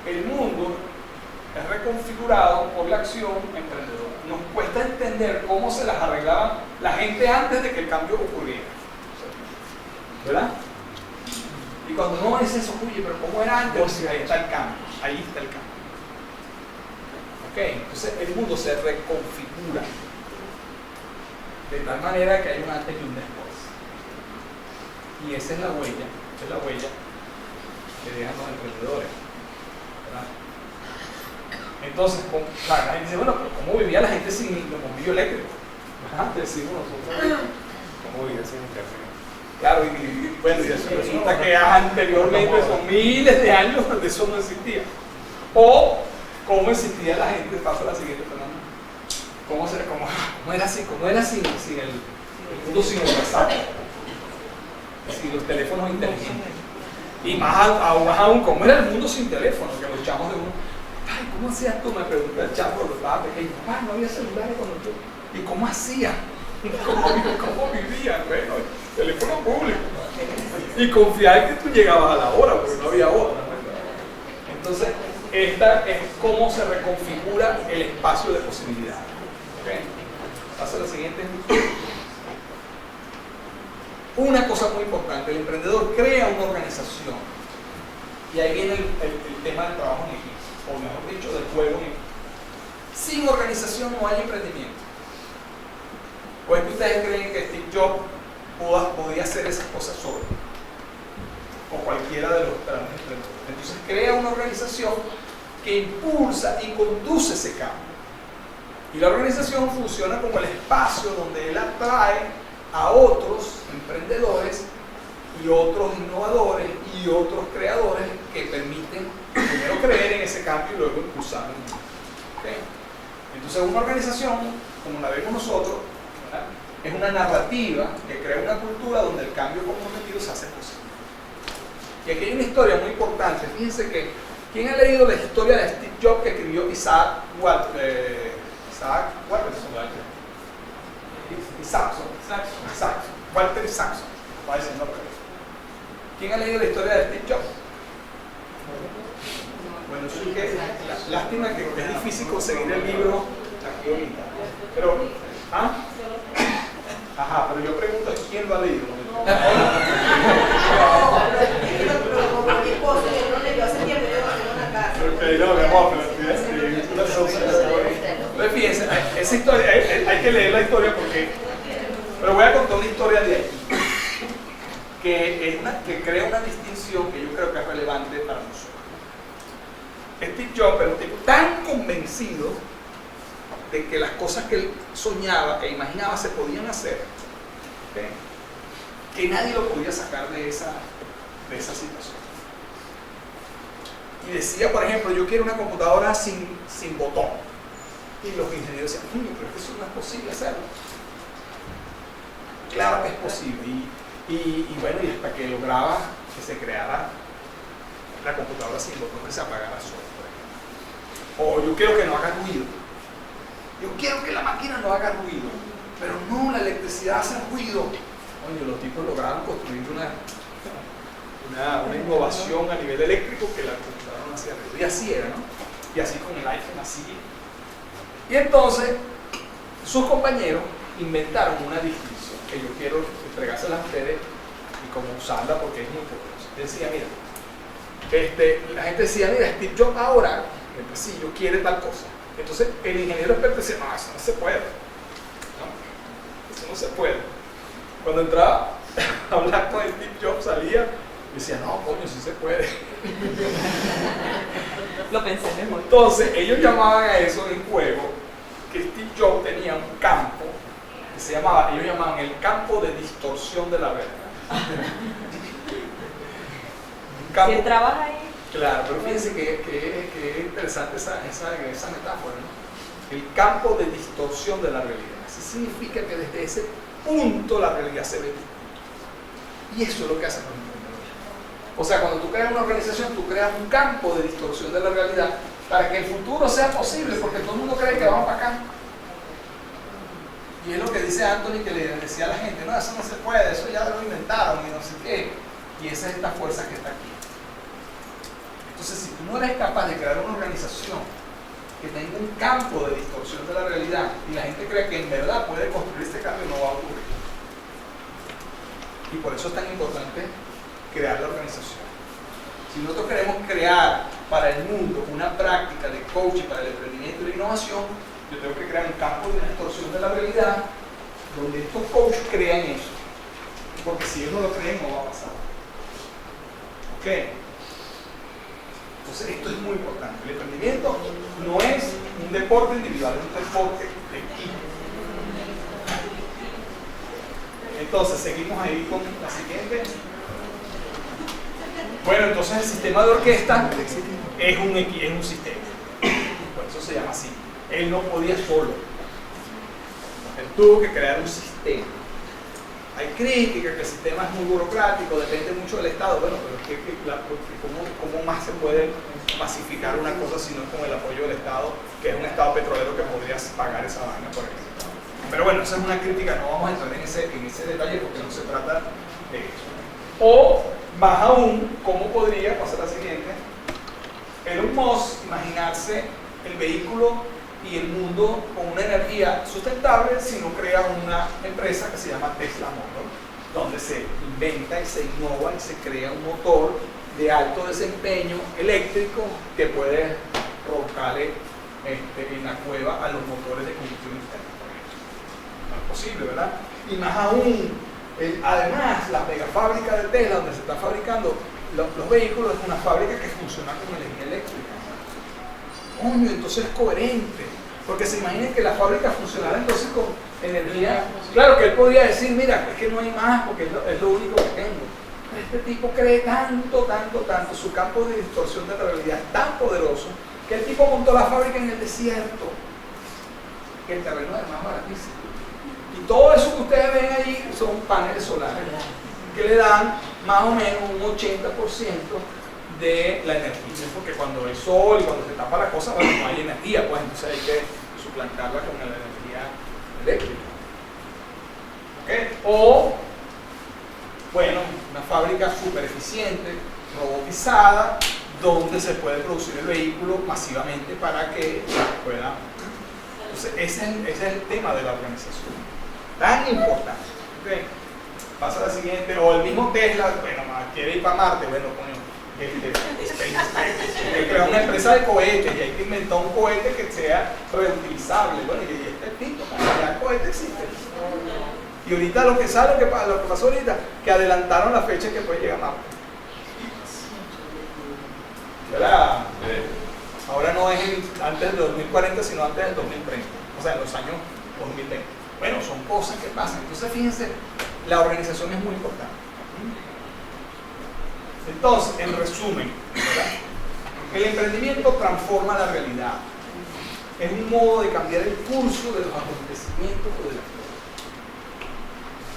el mundo es reconfigurado por la acción emprendedora. Nos cuesta entender cómo se las arreglaba la gente antes de que el cambio ocurriera, ¿verdad? Y cuando uno dice eso, oye, pero ¿cómo era antes? Pues ahí está el cambio, ahí está el cambio. Ok, entonces el mundo se reconfigura de tal manera que hay un antes y un después. Y esa es la huella que dejan los emprendedores, ¿verdad? Entonces, claro, la gente dice, bueno, pero ¿cómo vivía la gente sin el bombillo eléctrico? Antes decimos nosotros, ¿cómo vivía sin internet? Claro, y bueno, y eso resulta que anteriormente son miles de años donde eso no existía. O, ¿cómo existía la gente? Pasa la siguiente, Fernando. ¿Cómo era así? ¿Cómo era sin el mundo sin el WhatsApp? Sin los teléfonos inteligentes. Y más aún, ¿cómo era el mundo sin teléfono? Que los chamos de uno. Ay, ¿cómo hacías tú? Me pregunté el chavo cuando estaba pequeño. Ay, no había celulares cuando yo. ¿Y cómo hacía? ¿Cómo vivían? Bueno, teléfono público. Y confiar que tú llegabas a la hora, porque no había otra. Entonces, esta es cómo se reconfigura el espacio de posibilidades. ¿Okay? Pasa a la siguiente. Una cosa muy importante, el emprendedor crea una organización. Y ahí viene el tema del trabajo en equipo, o mejor dicho, del juego en equipo. Sin organización no hay emprendimiento. ¿O es que ustedes creen que Steve Jobs podía hacer esas cosas solo? O cualquiera de los grandes emprendedores. Entonces crea una organización que impulsa y conduce ese cambio. Y la organización funciona como el espacio donde él atrae a otros emprendedores y otros innovadores y otros creadores que permiten primero creer en ese cambio y luego impulsarlo. ¿Okay? Entonces una organización, como la vemos nosotros, ¿verdad?, es una narrativa que crea una cultura donde el cambio como objetivo se hace posible. Y aquí hay una historia muy importante. Fíjense que, ¿quién ha leído la historia de Steve Jobs que escribió Isaac Walter Isaacson? ¿Quién ha leído la historia de Steve Jobs? Bueno, sí que lástima que es difícil conseguir el libro aquí ahorita. Pero, ¿ah? Ajá, pero yo pregunto, ¿quién lo ha leído? Entonces fíjense, esa historia, hay que leer la historia porque, pero voy a contar una historia de aquí que crea una distinción que yo creo que es relevante para nosotros. Steve Jobs era un tipo tan convencido de que las cosas que él soñaba e imaginaba se podían hacer, ¿okay?, que nadie lo podía sacar de esa situación. Y decía, por ejemplo, yo quiero una computadora sin botón. Y los ingenieros decían, pero es que eso no es posible hacerlo. Claro que es posible. Y bueno, y hasta que lograba que se creara la computadora sin botón, que se apagara sola, por ejemplo. O yo quiero que no haga ruido. Yo quiero que la máquina no haga ruido. Pero no, la electricidad hace ruido. Oye, los tipos lograron construir una innovación a nivel eléctrico que la computadora no hacía ruido. Y así era, ¿no? Y así con el iPhone, así. Y entonces, sus compañeros inventaron una distinción que yo quiero entregársela a ustedes y cómo usarla porque es muy poderosa. Decía, mira, la gente decía, mira, Steve Jobs ahora, sí, yo quiero tal cosa. Entonces, el ingeniero experto decía, no, eso no se puede. No, eso no se puede. Cuando entraba a hablar con Steve Jobs, salía y decía, no, coño, sí se puede. Lo pensé mejor. Entonces, ellos llamaban a eso en juego que Steve Jobs tenía un campo que se llamaba, ellos llamaban el campo de distorsión de la realidad. Si entrabas ahí. Claro, pero fíjense que es interesante esa metáfora, ¿no? El campo de distorsión de la realidad. Eso significa que desde ese punto la realidad se ve distinta. Y eso es lo que hace con el emprendedor. O sea, cuando tú creas una organización, tú creas un campo de distorsión de la realidad para que el futuro sea posible, porque todo el mundo cree que vamos para acá. Y es lo que dice Anthony, que le decía a la gente, no, eso no se puede, eso ya lo inventaron y no sé qué. Y esa es esta fuerza que está aquí. Entonces, si tú no eres capaz de crear una organización que tenga un campo de distorsión de la realidad y la gente cree que en verdad puede construir este cambio, no va a ocurrir. Y por eso es tan importante crear la organización. Si nosotros queremos crear para el mundo una práctica de coaching para el emprendimiento y la innovación, yo tengo que crear un campo de distorsión de la realidad donde estos coaches crean eso. Porque si ellos no lo creen, no va a pasar. ¿Ok? Entonces esto es muy importante. El emprendimiento no es un deporte individual, es un deporte de equipo. Entonces seguimos ahí con la siguiente. Bueno, entonces el sistema de orquesta es un sistema. Por eso se llama así. Él no podía solo. Él tuvo que crear un sistema. Hay crítica que el sistema es muy burocrático, depende mucho del Estado. Bueno, pero es que ¿cómo más se puede masificar una cosa si no es con el apoyo del Estado, que es un Estado petrolero que podría pagar esa vaina por ejemplo? Pero bueno, esa es una crítica, no vamos a entrar en ese detalle porque no se trata de eso. O, más aún, ¿cómo podría pasar la siguiente? Elon Musk imaginarse el vehículo y el mundo con una energía sustentable si no crea una empresa que se llama Tesla Motors, donde se inventa y se innova y se crea un motor de alto desempeño eléctrico que puede provocarle en la cueva a los motores de combustión interna. posible, ¿verdad? Y más aún, además, la megafábrica de Tesla, donde se está fabricando los vehículos, es una fábrica que funciona con energía eléctrica. Coño, entonces es coherente. Porque se imaginen que la fábrica funcionara entonces con energía. Claro que él podría decir, mira, es que no hay más porque es lo único que tengo. Este tipo cree tanto, su campo de distorsión de la realidad es tan poderoso que el tipo montó la fábrica en el desierto, que el terreno es más baratísimo. Y todo eso que ustedes ven ahí son paneles solares que le dan más o menos un 80% de la energía, porque cuando hay sol y cuando se tapa la cosa, bueno, no hay energía, pues entonces hay que suplantarla con la energía eléctrica. ¿Okay? O, bueno, una fábrica súper eficiente, robotizada, donde se puede producir el vehículo masivamente para que pueda. Entonces, ese es el tema de la organización, tan importante. ¿Okay? Pasa a la siguiente, o el mismo Tesla, bueno, quiere ir para Marte, bueno, coño. Creó una empresa de cohetes y hay que inventar un cohete que sea reutilizable. Bueno, y este tipo, ya el cohete existe. Y ahorita lo que pasó ahorita, que adelantaron la fecha que puede llegar a Marte. ¿Verdad? Ahora no es antes del 2040, sino antes del 2030. O sea, en los años 2020. Bueno, son cosas que pasan. Entonces, fíjense, la organización es muy importante. Entonces, en resumen, ¿verdad? El emprendimiento transforma la realidad. Es un modo de cambiar el curso de los acontecimientos o de la vida.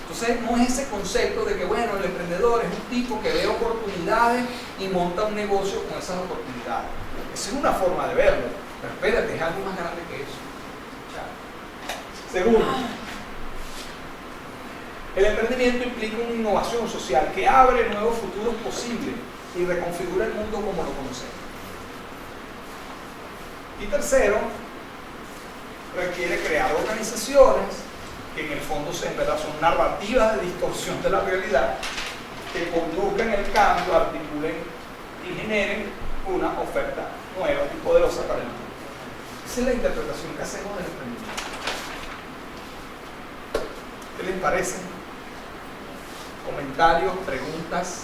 Entonces, no es ese concepto de que, bueno, el emprendedor es un tipo que ve oportunidades y monta un negocio con esas oportunidades. Esa es una forma de verlo, pero espérate, es algo más grande que eso. Segundo, el emprendimiento implica una innovación social que abre nuevos futuros posibles y reconfigura el mundo como lo conocemos. Y tercero, requiere crear organizaciones que en el fondo en verdad son narrativas de distorsión de la realidad que conduzcan el cambio, articulen y generen una oferta nueva y poderosa para el mundo. Esa es la interpretación que hacemos del emprendimiento. ¿Qué les parece? Comentarios, preguntas.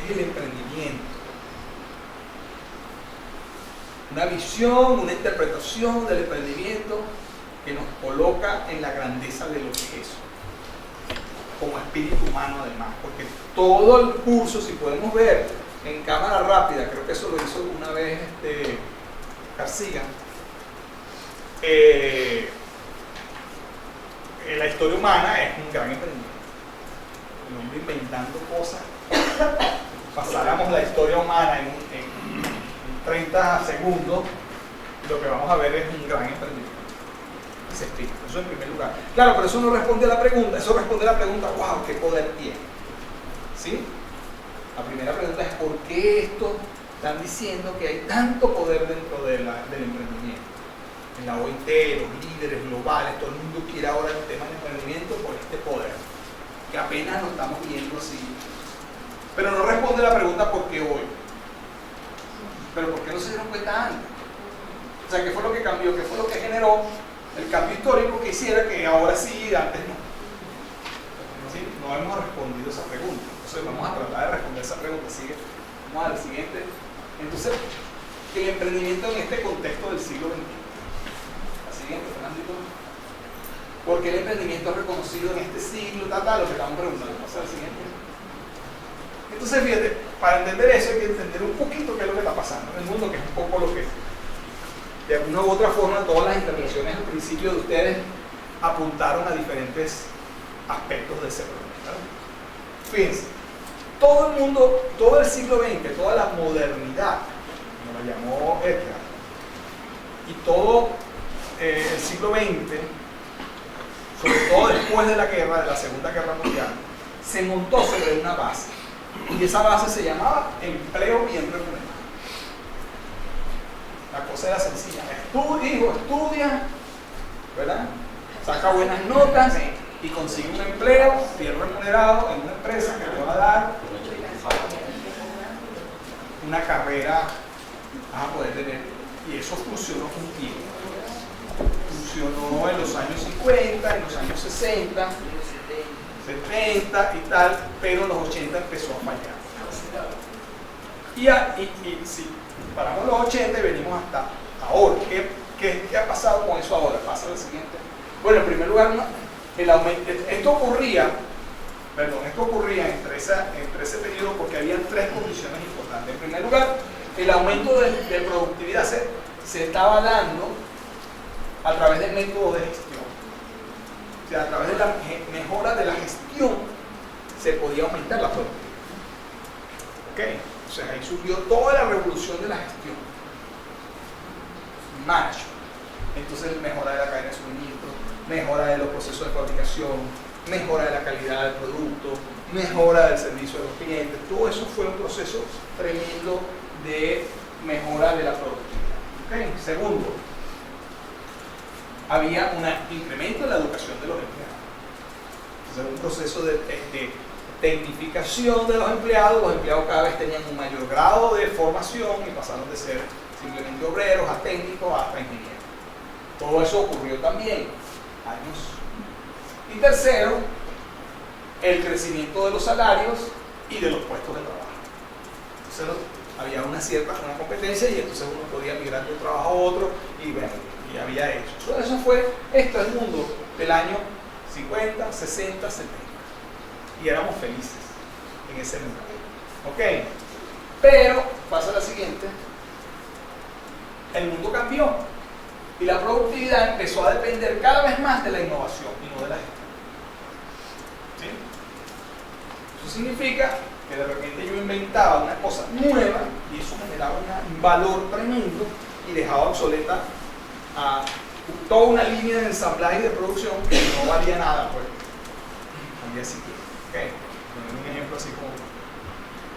Es el emprendimiento. Una visión, una interpretación del emprendimiento que nos coloca en la grandeza de lo que es eso. Como espíritu humano además, porque todo el curso, si podemos ver en cámara rápida, creo que eso lo hizo una vez García, la historia humana es un gran emprendimiento. El hombre inventando cosas. Pasáramos la historia humana en 30 segundos, lo que vamos a ver es un gran emprendimiento. Se explica, eso en primer lugar. Claro, pero eso no responde a la pregunta, eso responde a la pregunta, wow, ¿qué poder tiene? ¿Sí? La primera pregunta es, ¿por qué esto están diciendo que hay tanto poder dentro del emprendimiento? En la OIT, los líderes globales, todo el mundo quiere ahora el tema del emprendimiento por este poder, que apenas lo estamos viendo así. Pero no responde a la pregunta ¿por qué hoy? Pero ¿por qué no se dieron cuenta antes? O sea, ¿qué fue lo que cambió? ¿Qué fue lo que generó el cambio histórico que hiciera que ahora sí y antes no? ¿Sí? No hemos respondido esa pregunta. Entonces vamos a tratar de responder esa pregunta. Sigue. Vamos al siguiente. Entonces, el emprendimiento en este contexto del siglo XXI. La siguiente, Fernandito. ¿Por qué el emprendimiento es reconocido en este siglo? Lo que estamos preguntando. Vamos al siguiente. Entonces, fíjate, para entender eso hay que entender un poquito qué es lo que está pasando en el mundo, que es un poco lo que, de alguna u otra forma, todas las intervenciones al principio de ustedes apuntaron a diferentes aspectos de ese problema. Fíjense, todo el mundo, todo el siglo XX, toda la modernidad, como la llamó Edgar, y todo el siglo XX, sobre todo después de la guerra, de la Segunda Guerra Mundial, se montó sobre una base. Y esa base se llamaba empleo bien remunerado. La cosa era sencilla. Estudia, ¿verdad? Saca buenas notas y consigue un empleo bien remunerado en una empresa que te va a dar una carrera, vas a poder tener Y eso funcionó un tiempo. Funcionó en los años 50, en los años 60, 70 y tal, pero en los 80 empezó a fallar. Y si paramos los 80 y venimos hasta ahora, ¿qué ha pasado con eso ahora? Pasa lo siguiente. Bueno, en primer lugar, el aumento, esto ocurría entre ese periodo porque había tres condiciones importantes. En primer lugar, el aumento de productividad se estaba dando a través del método de gestión. O sea, a través de la mejora de la gestión se podía aumentar la productividad. ¿Ok? O sea, ahí surgió toda la revolución de la gestión. Management. Entonces, mejora de la cadena de suministro, mejora de los procesos de fabricación, mejora de la calidad del producto, mejora del servicio de los clientes. Todo eso fue un proceso tremendo de mejora de la productividad. ¿Okay? Segundo, había un incremento en la educación de los empleados. Entonces, un proceso de tecnificación de los empleados cada vez tenían un mayor grado de formación y pasaron de ser simplemente obreros a técnicos hasta ingenieros. Todo eso ocurrió también años. Y tercero, el crecimiento de los salarios y de los puestos de trabajo. Entonces había una competencia y entonces uno podía migrar de un trabajo a otro y bueno, y había hecho. Esto es el mundo del año 50, 60, 70. Y éramos felices en ese mundo. ¿Ok? Pero pasa lo siguiente, el mundo cambió y la productividad empezó a depender cada vez más de la innovación y no de la gestión. ¿Sí? Eso significa que de repente yo inventaba una cosa nueva y eso generaba un valor tremendo y dejaba obsoleta a toda una línea de ensamblaje y de producción que no valía nada pues, al día siguiente. ¿Okay? Un ejemplo así como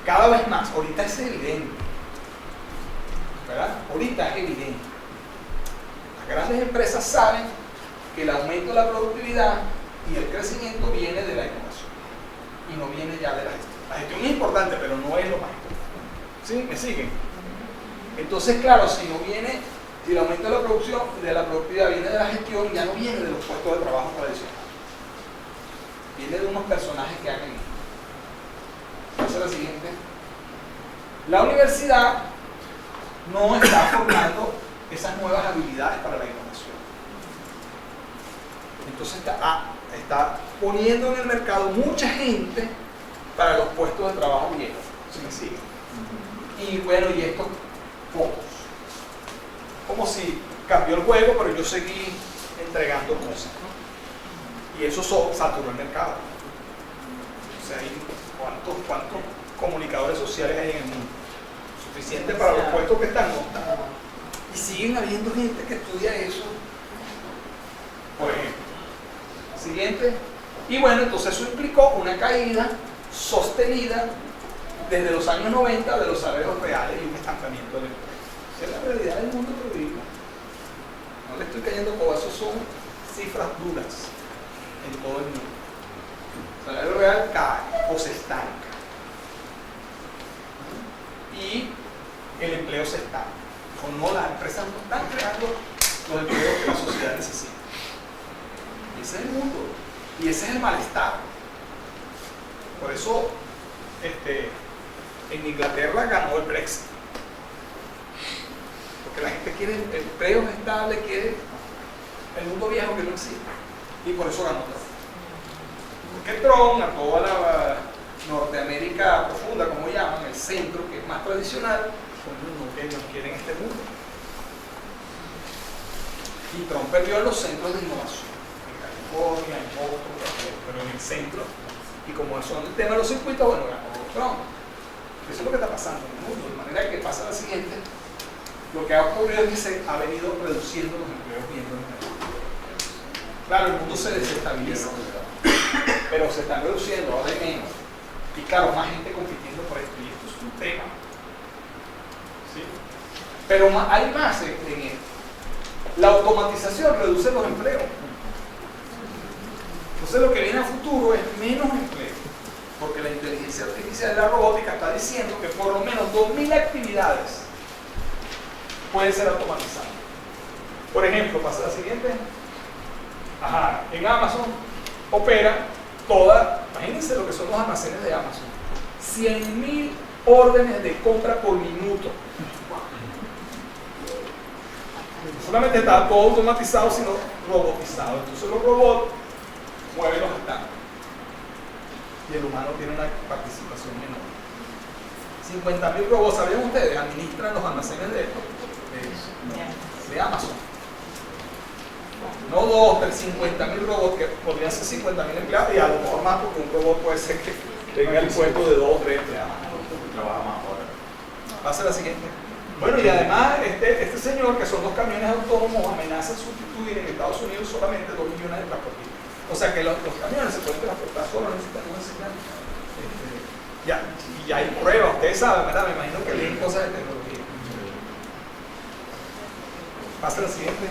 cada vez más, ahorita es evidente, ¿verdad? Ahorita es evidente. Las grandes empresas saben que el aumento de la productividad y el crecimiento viene de la innovación y no viene ya de la gestión. La gestión es importante, pero no es lo más importante. ¿Sí? ¿Me siguen? Entonces, claro, si el aumento de la producción, de la productividad viene de la gestión, ya no viene de los puestos de trabajo tradicionales. Viene de unos personajes que hagan esto. Entonces, la siguiente. La universidad no está formando esas nuevas habilidades para la innovación. Entonces está poniendo en el mercado mucha gente para los puestos de trabajo viejos. ¿Sí me siguen? Y bueno, y estos pocos. Como si cambió el juego, pero yo seguí entregando cosas, ¿no? Y eso saturó el mercado. O sea, ¿cuántos comunicadores sociales hay en el mundo? Suficiente para los puestos que están, ¿no? Y siguen habiendo gente que estudia eso, por ejemplo. Siguiente. Y bueno, entonces eso implicó una caída sostenida desde los años 90 de los salarios reales y un estancamiento del empleo. Esa es la realidad del mundo que vivimos. No le estoy cayendo como eso, son cifras duras en todo el mundo. El salario real cae o se estanca. Y el empleo se estanca. O no, las empresas no están creando los empleos que la sociedad necesita. Y ese es el mundo. Y ese es el malestar. Por eso, en Inglaterra ganó el Brexit. Porque la gente quiere empleos estables, quiere el mundo viejo que no existe. Y por eso ganó Trump. Porque Trump, a toda la Norteamérica profunda, como llaman, el centro, que es más tradicional, no quieren este mundo. Y Trump perdió en los centros de innovación, en California, en Boston, pero en el centro. Y como son el tema de los circuitos, bueno, ganó Trump. Eso es lo que está pasando en el mundo. De manera que pasa lo siguiente, lo que ha ocurrido es que se ha venido reduciendo los empleos viendo en el mundo. Claro, el mundo se desestabiliza, pero se están reduciendo, ahora hay menos. Y claro, más gente compitiendo por esto, y esto es un tema. ¿Sí? Pero hay más en esto. La automatización reduce los empleos. Entonces lo que viene a futuro es menos empleo, porque la inteligencia artificial y la robótica está diciendo que por lo menos 2000 actividades puede ser automatizado. Por ejemplo, pasa la siguiente. Ajá, en Amazon opera imagínense lo que son los almacenes de Amazon. 100.000 órdenes de compra por minuto. No solamente está todo automatizado, sino robotizado. Entonces los robots mueven los estantes. Y el humano tiene una participación menor. 50.000 robots, ¿sabían ustedes? Administran los almacenes de Amazon. No 2, pero 50.000 robots, que podrían ser 50.000 empleados, y a lo mejor más, porque un robot puede ser que tenga el puesto de 2 o 3 empleados. Trabaja más ahora. Pasa la siguiente. Bueno, y además, este señor, que son 2 camiones autónomos, amenaza sustituir en Estados Unidos solamente 2 millones de transportistas. O sea que los camiones se pueden transportar solo, necesitan una señal. Y hay pruebas, ustedes saben, ¿verdad? Me imagino que leen cosas de tecnología. Pasa la siguiente.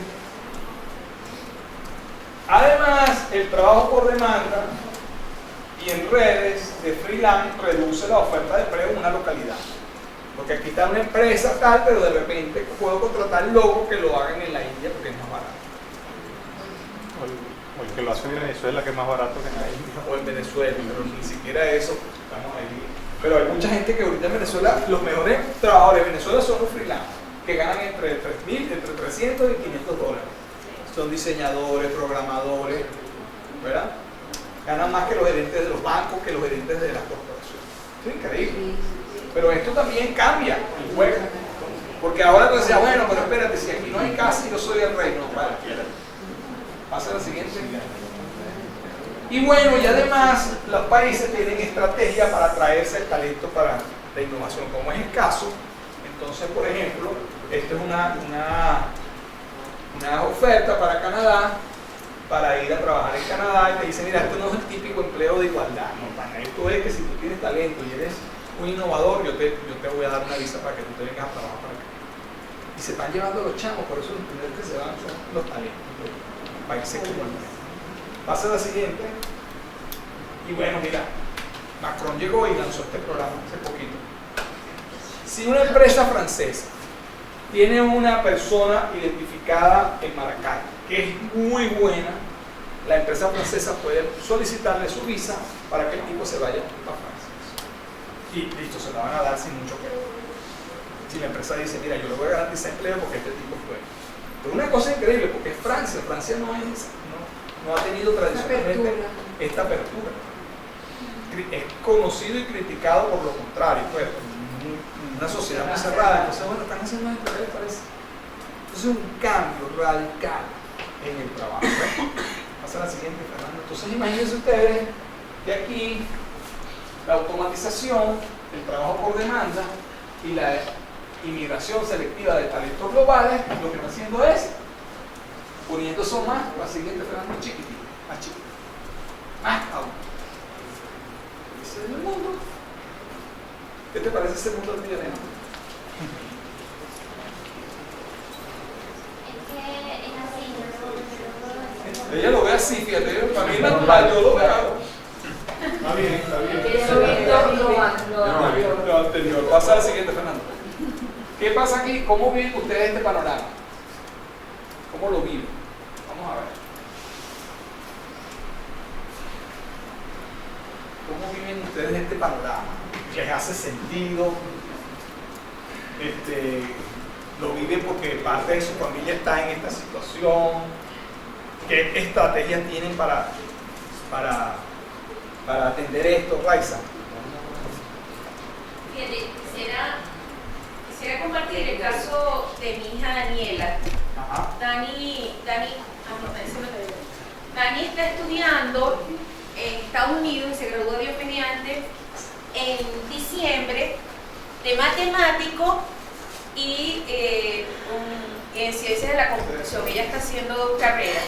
Además, el trabajo por demanda y en redes de freelance reduce la oferta de empleo en una localidad. Porque aquí está una empresa tal, pero de repente puedo contratar locos que lo hagan en la India porque es más barato. O el que lo hace en Venezuela, que es más barato que en la India. O en Venezuela, pero ni siquiera eso, estamos ahí. Pero hay mucha gente que ahorita en Venezuela, los mejores trabajadores de Venezuela son los freelance, que ganan entre 300 y 500 dólares. Son diseñadores, programadores, ¿verdad? Ganan más que los gerentes de los bancos, que los gerentes de las corporaciones. Es increíble. Pero esto también cambia el juego. Porque ahora tú decías, bueno, pero espérate, si aquí no hay casa y yo soy el rey, no, vale. Pasa la siguiente. Y bueno, y además los países tienen estrategia para atraerse el talento para la innovación, como es el caso. Entonces, por ejemplo, esta es una oferta para Canadá, para ir a trabajar en Canadá, y te dice, mira, esto no es el típico empleo de igualdad, no, pana, esto es que si tú tienes talento y eres un innovador, yo te voy a dar una visa para que tú te vengas a trabajar para acá. Y se están llevando los chamos, por eso los primeros que se van son los talentos, los países como el nuestro. Pasa la siguiente. Y bueno, mira, Macron llegó y lanzó este programa hace poquito. Si una empresa francesa tiene una persona identificada en Maracay, que es muy buena, la empresa francesa puede solicitarle su visa para que el tipo se vaya a Francia. Y listo, se la van a dar sin mucho que. Si la empresa dice, mira, yo le voy a garantizar empleo porque este tipo fue. Pero una cosa increíble, porque es Francia. Francia no ha tenido tradicionalmente esta apertura. Es conocido y criticado por lo contrario, pues, una sociedad muy cerrada. Entonces, bueno, están haciendo esto, ¿qué les parece? Entonces, un cambio radical en el trabajo. Pasa la siguiente, Fernando. Entonces, imagínense ustedes que aquí la automatización, el trabajo por demanda y la inmigración selectiva de talentos globales, lo que está haciendo es poniendo eso más, la siguiente, Fernando, chiquitito, más chiquitito, más aún. Ese es el mundo. ¿Qué te parece ese mundo del millonario? Ella lo ve así, fíjate, para mí es natural, yo lo veo. Está bien, está bien. Lo anterior. Pasa al siguiente, Fernando. ¿Qué pasa aquí? ¿Cómo viven ustedes este panorama? ¿Cómo lo viven? Vamos a ver. ¿Cómo viven ustedes este panorama? ¿Les hace sentido? ¿Lo viven porque parte de su familia está en esta situación? ¿Qué estrategias tienen para atender esto, Raiza? Fíjate, quisiera compartir el caso de mi hija Daniela. Ajá. Dani está estudiando en Estados Unidos y se graduó de biomediante en diciembre de matemático y en ciencias de la computación. Ella está haciendo 2 carreras.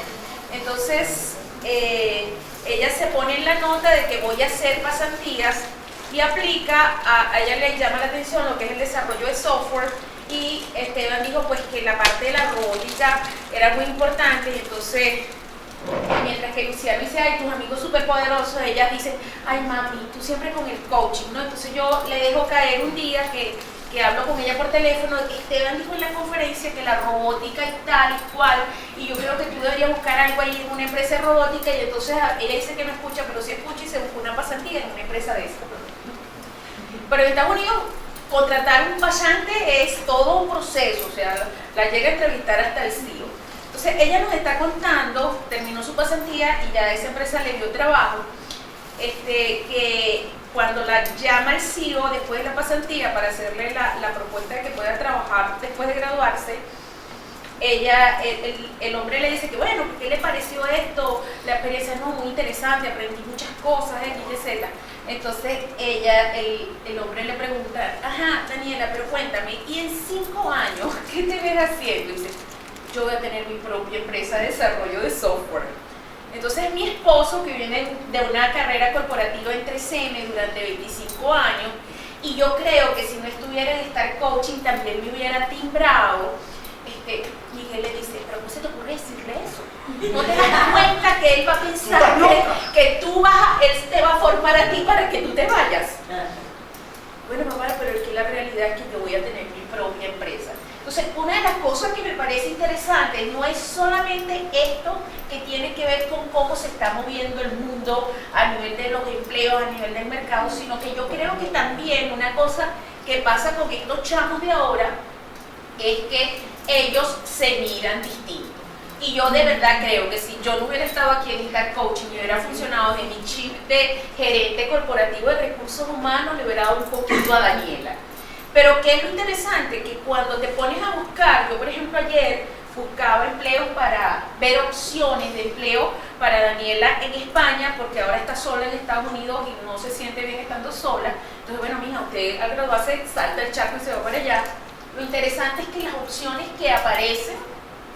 Entonces, ella se pone en la nota de que voy a hacer pasantías y aplica, a ella le llama la atención lo que es el desarrollo de software, y Esteban dijo pues que la parte de la robótica era muy importante, y entonces mientras que Luciano dice, ay, tus amigos superpoderosos, ella dice, ay mami, tú siempre con el coaching, ¿no? Entonces yo le dejo caer un día que que hablo con ella por teléfono, de que Esteban dijo en la conferencia que la robótica y tal y cual, y yo creo que tú deberías buscar algo ahí en una empresa de robótica, y entonces ella dice que no escucha, pero sí escucha y se busca una pasantía en una empresa de esa. Pero en Estados Unidos, contratar un pasante es todo un proceso, o sea, la llega a entrevistar hasta el CEO. Entonces ella nos está contando, terminó su pasantía y ya esa empresa le dio trabajo, que cuando la llama el CEO después de la pasantía para hacerle la propuesta de que pueda trabajar después de graduarse, el hombre le dice que bueno, ¿qué le pareció esto? La experiencia no muy interesante, aprendí muchas cosas, X, Z. Entonces el hombre le pregunta, ajá, Daniela, pero cuéntame, ¿y en 5 años qué te ves haciendo? Y dice, yo voy a tener mi propia empresa de desarrollo de software. Entonces mi esposo, que viene de una carrera corporativa en 3M durante 25 años, y yo creo que si no estuviera en Star Coaching también me hubiera timbrado, Miguel le dice, pero ¿cómo se te ocurre decirle eso? ¿No te das cuenta que él va a pensar que él te va a formar a ti para que tú te vayas? Bueno, mamá, pero es que la realidad es que yo voy a tener mi propia empresa. Entonces, una de las cosas que me parece interesante no es solamente esto que tiene que ver con cómo se está moviendo el mundo a nivel de los empleos, a nivel del mercado, sino que yo creo que también una cosa que pasa con estos chamos de ahora es que ellos se miran distintos. Y yo de verdad creo que si yo no hubiera estado aquí en Star Coaching y hubiera funcionado de mi chip de gerente corporativo de recursos humanos, le hubiera dado un poquito a Daniela. Pero ¿qué es lo interesante? Que cuando te pones a buscar, yo por ejemplo ayer buscaba empleos para ver opciones de empleo para Daniela en España, porque ahora está sola en Estados Unidos y no se siente bien estando sola. Entonces, bueno, mija, usted al graduarse salta el charco y se va para allá. Lo interesante es que las opciones que aparecen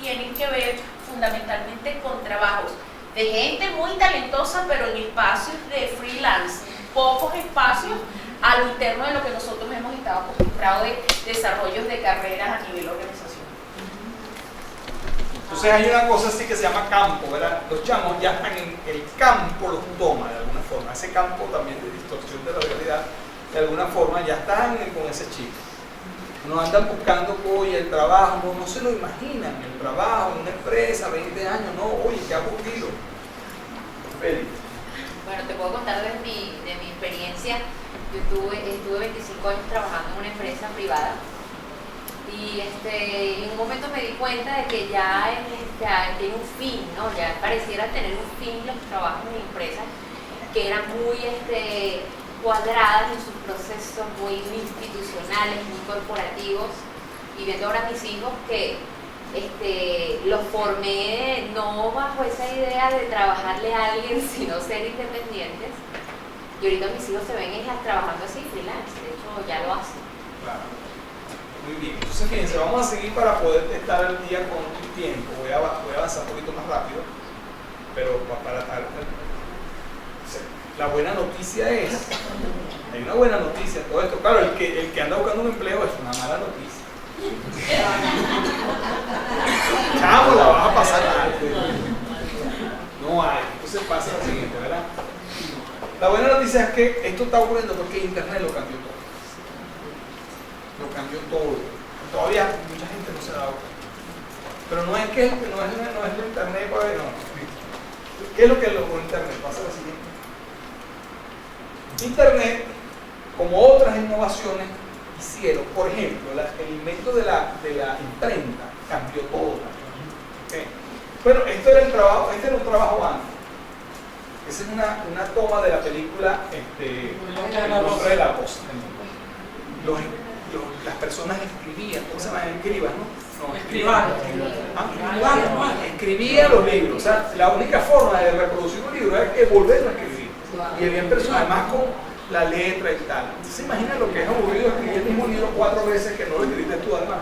tienen que ver fundamentalmente con trabajos de gente muy talentosa, pero en espacios de freelance, pocos espacios a lo interno de lo que nosotros hemos estado acostumbrados de desarrollos de carreras a nivel organizacional. Entonces hay una cosa así que se llama campo, ¿verdad? Los chamos ya están en el campo, los toma de alguna forma. Ese campo también de distorsión de la realidad, de alguna forma ya están con ese chip. No andan buscando, oye, el trabajo, no se lo imaginan, el trabajo en una empresa, 20 años, no, oye, qué aburrido. Félix. Bueno, te puedo contar de mi experiencia. Yo estuve 25 años trabajando en una empresa privada y en un momento me di cuenta de que ya tiene un fin, ¿no? Ya pareciera tener un fin los trabajos en empresas que eran muy cuadradas en sus procesos, muy institucionales, muy corporativos, y viendo ahora a mis hijos que los formé no bajo esa idea de trabajarle a alguien, sino ser independientes. Y ahorita mis hijos se ven trabajando así freelance, de hecho ya lo hacen. Claro. Muy bien. Entonces fíjense, vamos a seguir para poder estar al día con tu tiempo. Voy a avanzar un poquito más rápido, pero la buena noticia es, hay una buena noticia en todo esto. Claro, el que anda buscando un empleo es una mala noticia. Chamo, la vas a pasar alto. No hay. Entonces pasa lo siguiente, ¿verdad? La buena noticia es que esto está ocurriendo porque Internet lo cambió todo. Lo cambió todo. Todavía mucha gente no se ha dado cuenta. Pero no es que no es lo Internet, no. ¿Qué es lo que con Internet pasa? Lo siguiente. Internet, como otras innovaciones, hicieron, por ejemplo, el invento de la imprenta cambió todo. ¿Okay? Pero este era un trabajo antes. Esa es una toma de la película El nombre de la posta. Las personas escribían, ¿cómo se llama? Escriban, ¿no? Escribían los libros. O sea, la única forma de reproducir un libro era que volverlo a escribir. Y había personas, además con la letra y tal. ¿Se imagina lo que es aburrido escribir el mismo libro 4 veces que no lo escribiste tú además?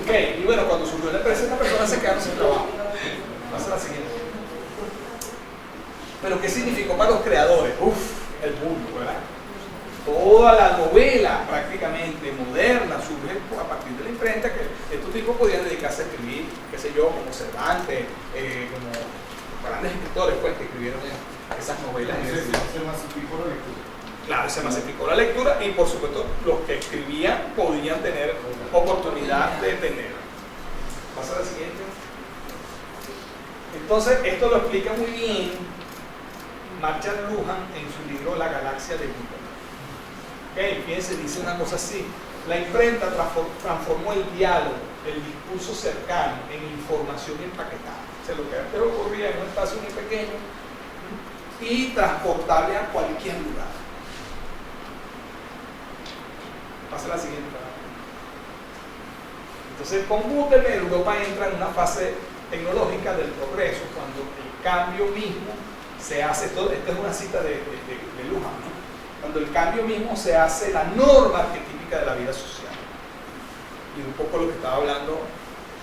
Ok, y bueno, cuando surgió la empresa, esta persona se quedaron sin trabajo. Pasa la siguiente. Pero ¿qué significó para los creadores? El mundo, ¿verdad? Toda la novela prácticamente moderna surge a partir de la imprenta, que estos tipos podían dedicarse a escribir, qué sé yo, como Cervantes, como grandes escritores pues, que escribieron esas novelas. Claro, se masificó la lectura y por supuesto los que escribían podían tener oportunidad de tener. Pasa a la siguiente. Entonces, esto lo explica muy bien Marshall Lujan en su libro La Galaxia de Gutenberg. Fíjense, dice una cosa así: la imprenta transformó el diálogo, el discurso cercano, en información empaquetada. O sea, lo que antes ocurría en un espacio muy pequeño y transportable a cualquier lugar. Pasa a la siguiente. Entonces, con Gutenberg, Europa entra en una fase tecnológica del progreso, cuando el cambio mismo se hace, esta es una cita de Lujan, ¿no? Cuando el cambio mismo se hace la norma arquetípica de la vida social. Y un poco lo que estaba hablando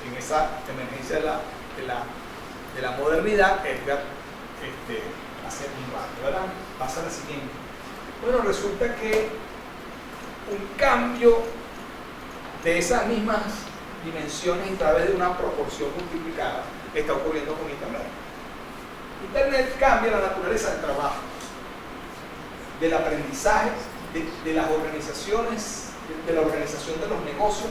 en esa emergencia de la modernidad, Edgar hace un rato, ¿verdad? Pasa a la siguiente. Bueno, resulta que un cambio de esas mismas dimensiones a través de una proporción multiplicada está ocurriendo con Internet. Internet cambia la naturaleza del trabajo, del aprendizaje, de las organizaciones, de la organización de los negocios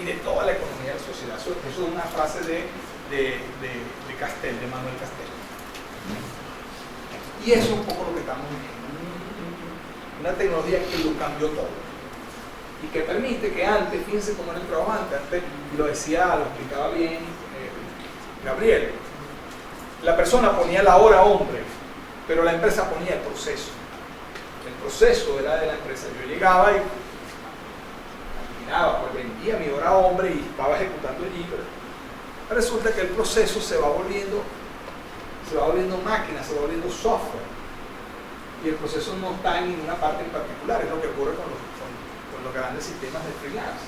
y de toda la economía de la sociedad. Eso es una frase de Castell, de Manuel Castell. Y eso es un poco lo que estamos viendo. Una tecnología que lo cambió todo. Y que permite que antes, fíjense cómo era el trabajo antes, lo decía, lo explicaba bien Gabriel, la persona ponía la hora hombre, pero la empresa ponía el proceso. El proceso era de la empresa. Yo llegaba y miraba, pues vendía mi hora hombre y estaba ejecutando allí, pero resulta que el proceso se va volviendo máquina, se va volviendo software. Y el proceso no está en ninguna parte en particular, es lo que ocurre con los grandes sistemas de freelance.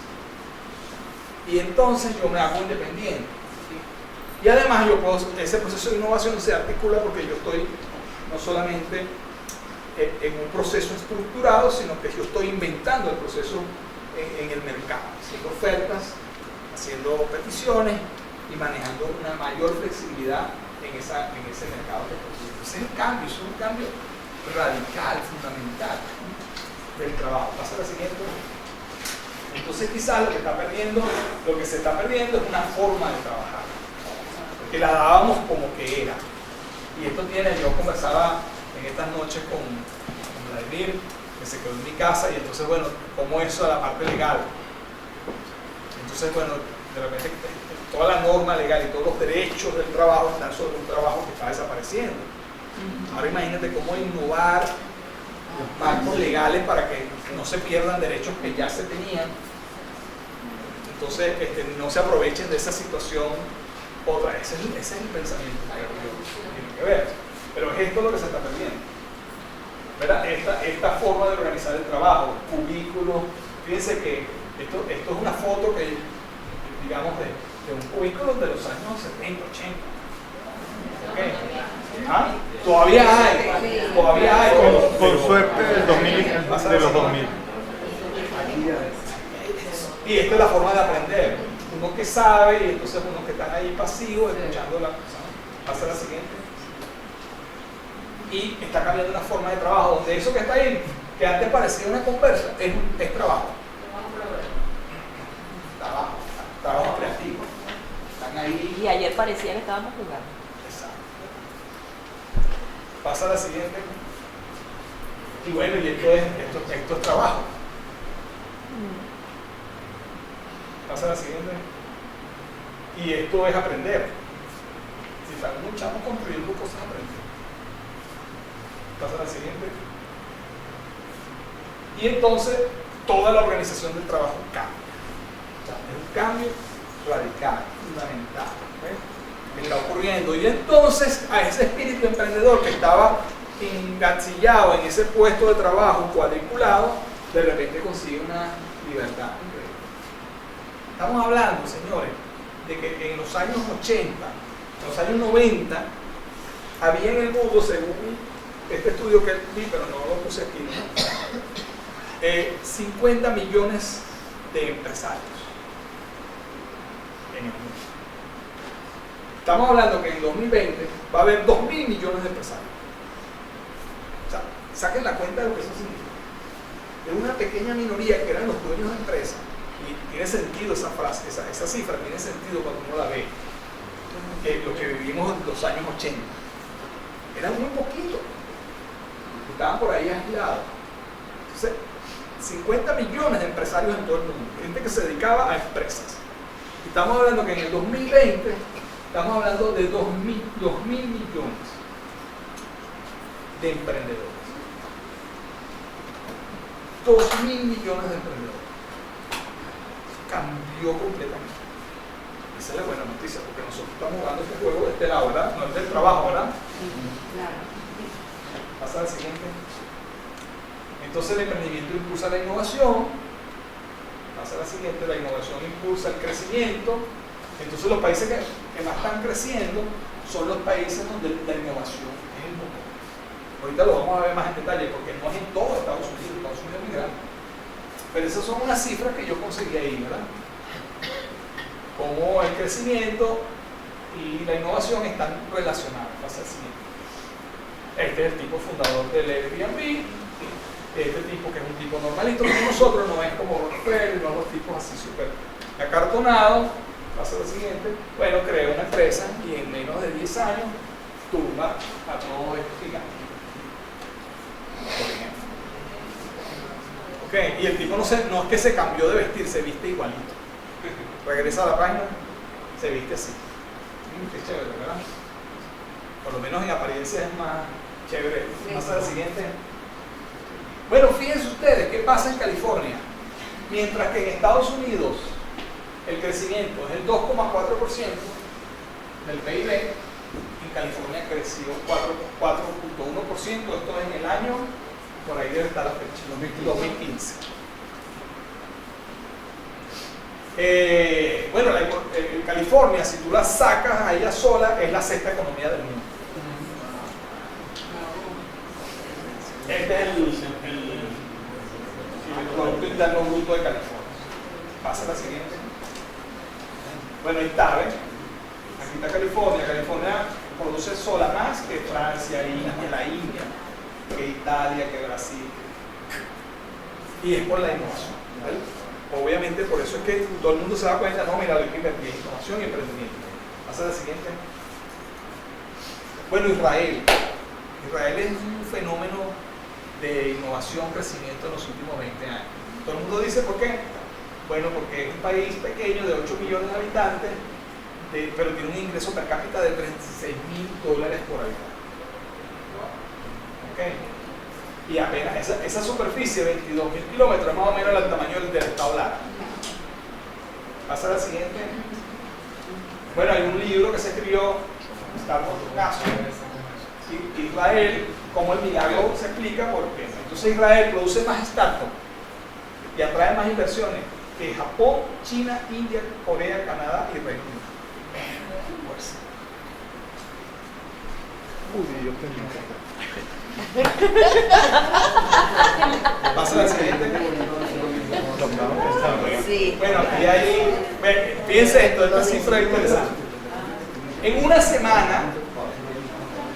Y entonces yo me hago independiente. ¿Sí? Y además ese proceso de innovación se articula porque yo estoy no solamente en un proceso estructurado, sino que yo estoy inventando el proceso en el mercado, haciendo ofertas, haciendo peticiones y manejando una mayor flexibilidad en ese mercado. Ese es un cambio radical, fundamental del trabajo. Pasa a la siguiente. Entonces quizás lo que se está perdiendo es una forma de trabajar, porque la dábamos como que era. Y esto yo conversaba en estas noches con Vladimir, que se quedó en mi casa, y entonces, bueno, como eso de la parte legal. Entonces, bueno, de repente toda la norma legal y todos los derechos del trabajo están sobre un trabajo que está desapareciendo. Ahora imagínate cómo innovar los marcos legales para que no se pierdan derechos que ya se tenían. Entonces, no se aprovechen de esa situación otra vez. Ese es el pensamiento que tiene que ver. Pero es esto lo que se está perdiendo, ¿verdad? Esta forma de organizar el trabajo, cubículos. Fíjense que esto es una foto que, digamos, de un cubículo de los años 70, 80. ¿Okay? ¿Ah? Todavía hay. Con suerte de los 2000. Y esta es la forma de aprender. Uno que sabe y entonces unos que están ahí pasivos, escuchando la cosa. Pasa a la siguiente. Y está cambiando una forma de trabajo, donde eso que está ahí, que antes parecía una conversa, es trabajo. Trabajo creativo. Están ahí. Y ayer parecía que estábamos jugando. Exacto. Pasa a la siguiente. Y bueno, y esto es trabajo. Pasa a la siguiente. Y esto es aprender. Si estamos luchando construyendo cosas, aprender. Pasa a la siguiente. Y entonces toda la organización del trabajo cambia. O sea, es un cambio radical, fundamental, que está ocurriendo. Y entonces a ese espíritu emprendedor que estaba engancillado en ese puesto de trabajo cuadriculado, de repente consigue una libertad increíble. Estamos hablando, señores, de que en los años 80, en los años 90, había en el mundo, según este estudio que vi, pero no lo puse aquí, 50 millones de empresarios en el mundo. Estamos hablando que en 2020 va a haber 2.000 millones de empresarios. O sea, saquen la cuenta de lo que eso significa. de una pequeña minoría que eran los dueños de empresas. Y tiene sentido esa frase, esa cifra tiene sentido cuando uno la ve. Lo que vivimos en los años 80. Eran muy poquitos. Estaban por ahí aislados. Entonces, 50 millones de empresarios en todo el mundo. Gente que se dedicaba a empresas. Y estamos hablando que en el 2020 estamos hablando de 2.000 millones de emprendedores. 2.000 millones de emprendedores. Cambió completamente. Esa es la buena noticia, porque nosotros estamos jugando este juego de este lado, ¿verdad? No es del trabajo, ¿verdad? Claro. Pasa al siguiente. Entonces el emprendimiento impulsa la innovación. Pasa a la siguiente, la innovación impulsa el crecimiento. Entonces los países que más están creciendo son los países donde la innovación es el motor. Ahorita lo vamos a ver más en detalle porque no es en todo Estados Unidos es muy grande. Pero esas son unas cifras que yo conseguí ahí, ¿verdad? Como el crecimiento y la innovación están relacionadas. Pasa al siguiente. Este es el tipo fundador del Airbnb. Este tipo que es un tipo normalito como nosotros, no es como Rockefeller, no los tipos así súper acartonados. Pasa lo siguiente, bueno, creó una empresa y en menos de 10 años tumba a todos estos gigantes, por ejemplo. Ok, y el tipo no es que se cambió de vestir, se viste igualito. Regresa a la página, se viste así. Qué chévere, ¿verdad? Por lo menos en apariencia es más chévere. Pasa al siguiente. Bueno, fíjense ustedes qué pasa en California. Mientras que en Estados Unidos el crecimiento es el 2,4% del PIB, en California creció 4,1%, esto es en el año, por ahí debe estar la fecha, 2015. Bueno, California, si tú la sacas a ella sola, es la sexta economía del mundo. Este es el Producto Interno Bruto de California. Pasa a la siguiente. Bueno, ahí está, ¿ves? Aquí está California. California produce sola más que Francia, que la India, que Italia, que Brasil. Y es por la innovación, ¿vale? Obviamente, por eso es que todo el mundo se da cuenta, no, mira, hay que invertir en innovación y emprendimiento. Pasa a la siguiente. Bueno, Israel. Israel es un fenómeno de innovación, crecimiento en los últimos 20 años. Todo el mundo dice, ¿por qué? Bueno, porque es un país pequeño de 8 millones de habitantes, pero tiene un ingreso per cápita de $36.000 por habitante. ¿Okay? Y apenas esa superficie, 22.000 kilómetros, es más o menos el tamaño del estado Lara. Pasa a la siguiente. Bueno, hay un libro que se escribió, Startup Caso, Israel, como el milagro se explica, porque entonces Israel produce más startups y atrae más inversiones que Japón, China, India, Corea, Canadá y Reino Unido. Fuerza. Pasa la siguiente. Sí. Bueno, aquí hay, fíjense esto, esta cifra es interesante. En una semana,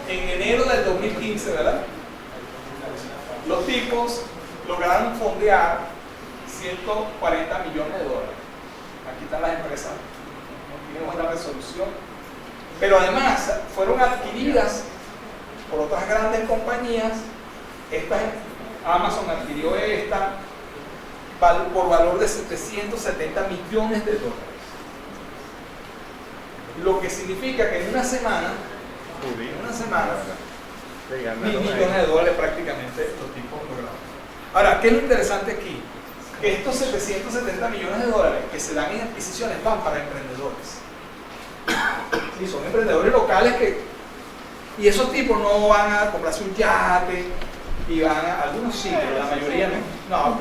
en enero del 2015, ¿verdad? Los tipos lograron fondear 140 millones de dólares. Aquí están las empresas, tenemos una resolución. Pero además fueron adquiridas por otras grandes compañías. Amazon adquirió esta por valor de 770 millones de dólares. Lo que significa que en una semana, 1.000 millones de dólares prácticamente los tipos lograron. Ahora, ¿qué es lo interesante aquí? Que estos 770 millones de dólares que se dan en adquisiciones van para emprendedores. Sí, son emprendedores locales y esos tipos no van a comprarse un yate y algunos sí, pero la mayoría no.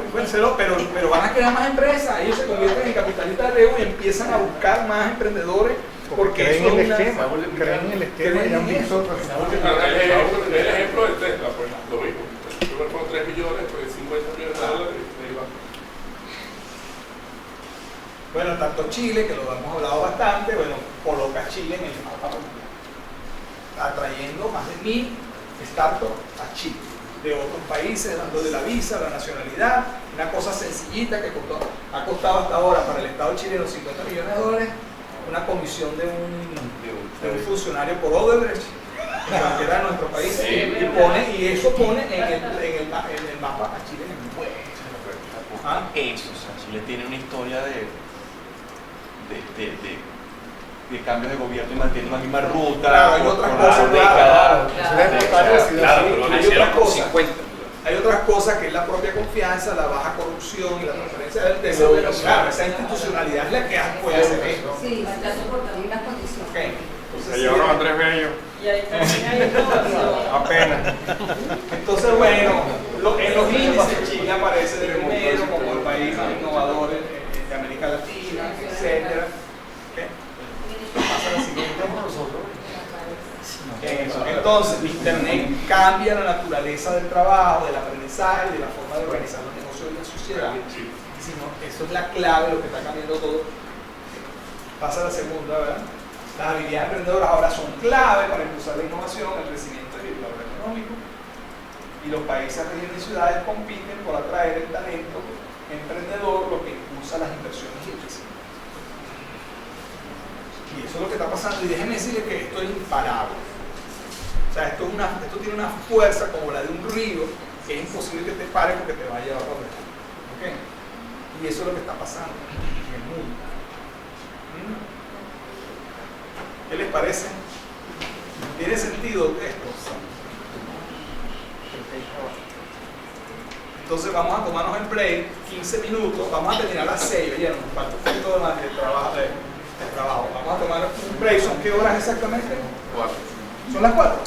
Pero van a crear más empresas, ellos se convierten en capitalistas de riesgo y empiezan a buscar más emprendedores porque creen en el esquema y han visto el ejemplo de Tesla, pues lo mismo. Primero fueron 3 millones, pues 50 millones de dólares y ahí va. Bueno, tanto Chile, que lo hemos hablado bastante, bueno, coloca a Chile en el mapa mundial, atrayendo más de 1.000 startups a Chile. de otros países, dándole la visa, la nacionalidad, una cosa sencillita que ha costado hasta ahora para el Estado chileno $50 millones, una comisión de un funcionario por Odebrecht, que era de nuestro país, y eso pone en el mapa a Chile en el juego. Eso, o sea, Chile tiene una historia de cambios de gobierno y mantiene la misma ruta. Claro, hay otras cosas, hay otras cosas que es la propia confianza, la baja corrupción y la transparencia del desarrollo. Claro, esa institucionalidad es la que puede hacer esto. Sí, está soportando las condiciones. Okay. Se llevaron a Andrés Bello. Y ahí también hay innovación. Apenas. Entonces, bueno, en los índices Chile aparece de primero como el país más innovador de América Latina, etc. Pasa la siguiente. Entonces, Internet cambia la naturaleza del trabajo, del aprendizaje, de la forma de organizar los negocios de la sociedad. Eso es la clave, lo que está cambiando todo. Pasa la segunda, ¿verdad? Las habilidades emprendedoras ahora son clave para impulsar la innovación, el crecimiento y el valor económico. Y los países, regiones y ciudades compiten por atraer el talento emprendedor, lo que impulsa las inversiones y el crecimiento. Y eso es lo que está pasando. Y déjenme decirles que esto es imparable. O sea, esto tiene una fuerza como la de un río que es imposible que te pare porque te va a llevar a donde está. ¿Okay? Y eso es lo que está pasando en el mundo. ¿Qué les parece? ¿Tiene sentido esto? Entonces vamos a tomarnos el break, 15 minutos, vamos a terminar a las 6, oye, nos falta un poquito más de trabajo. Vamos a tomar un break, ¿son qué horas exactamente? 4. ¿Son las 4?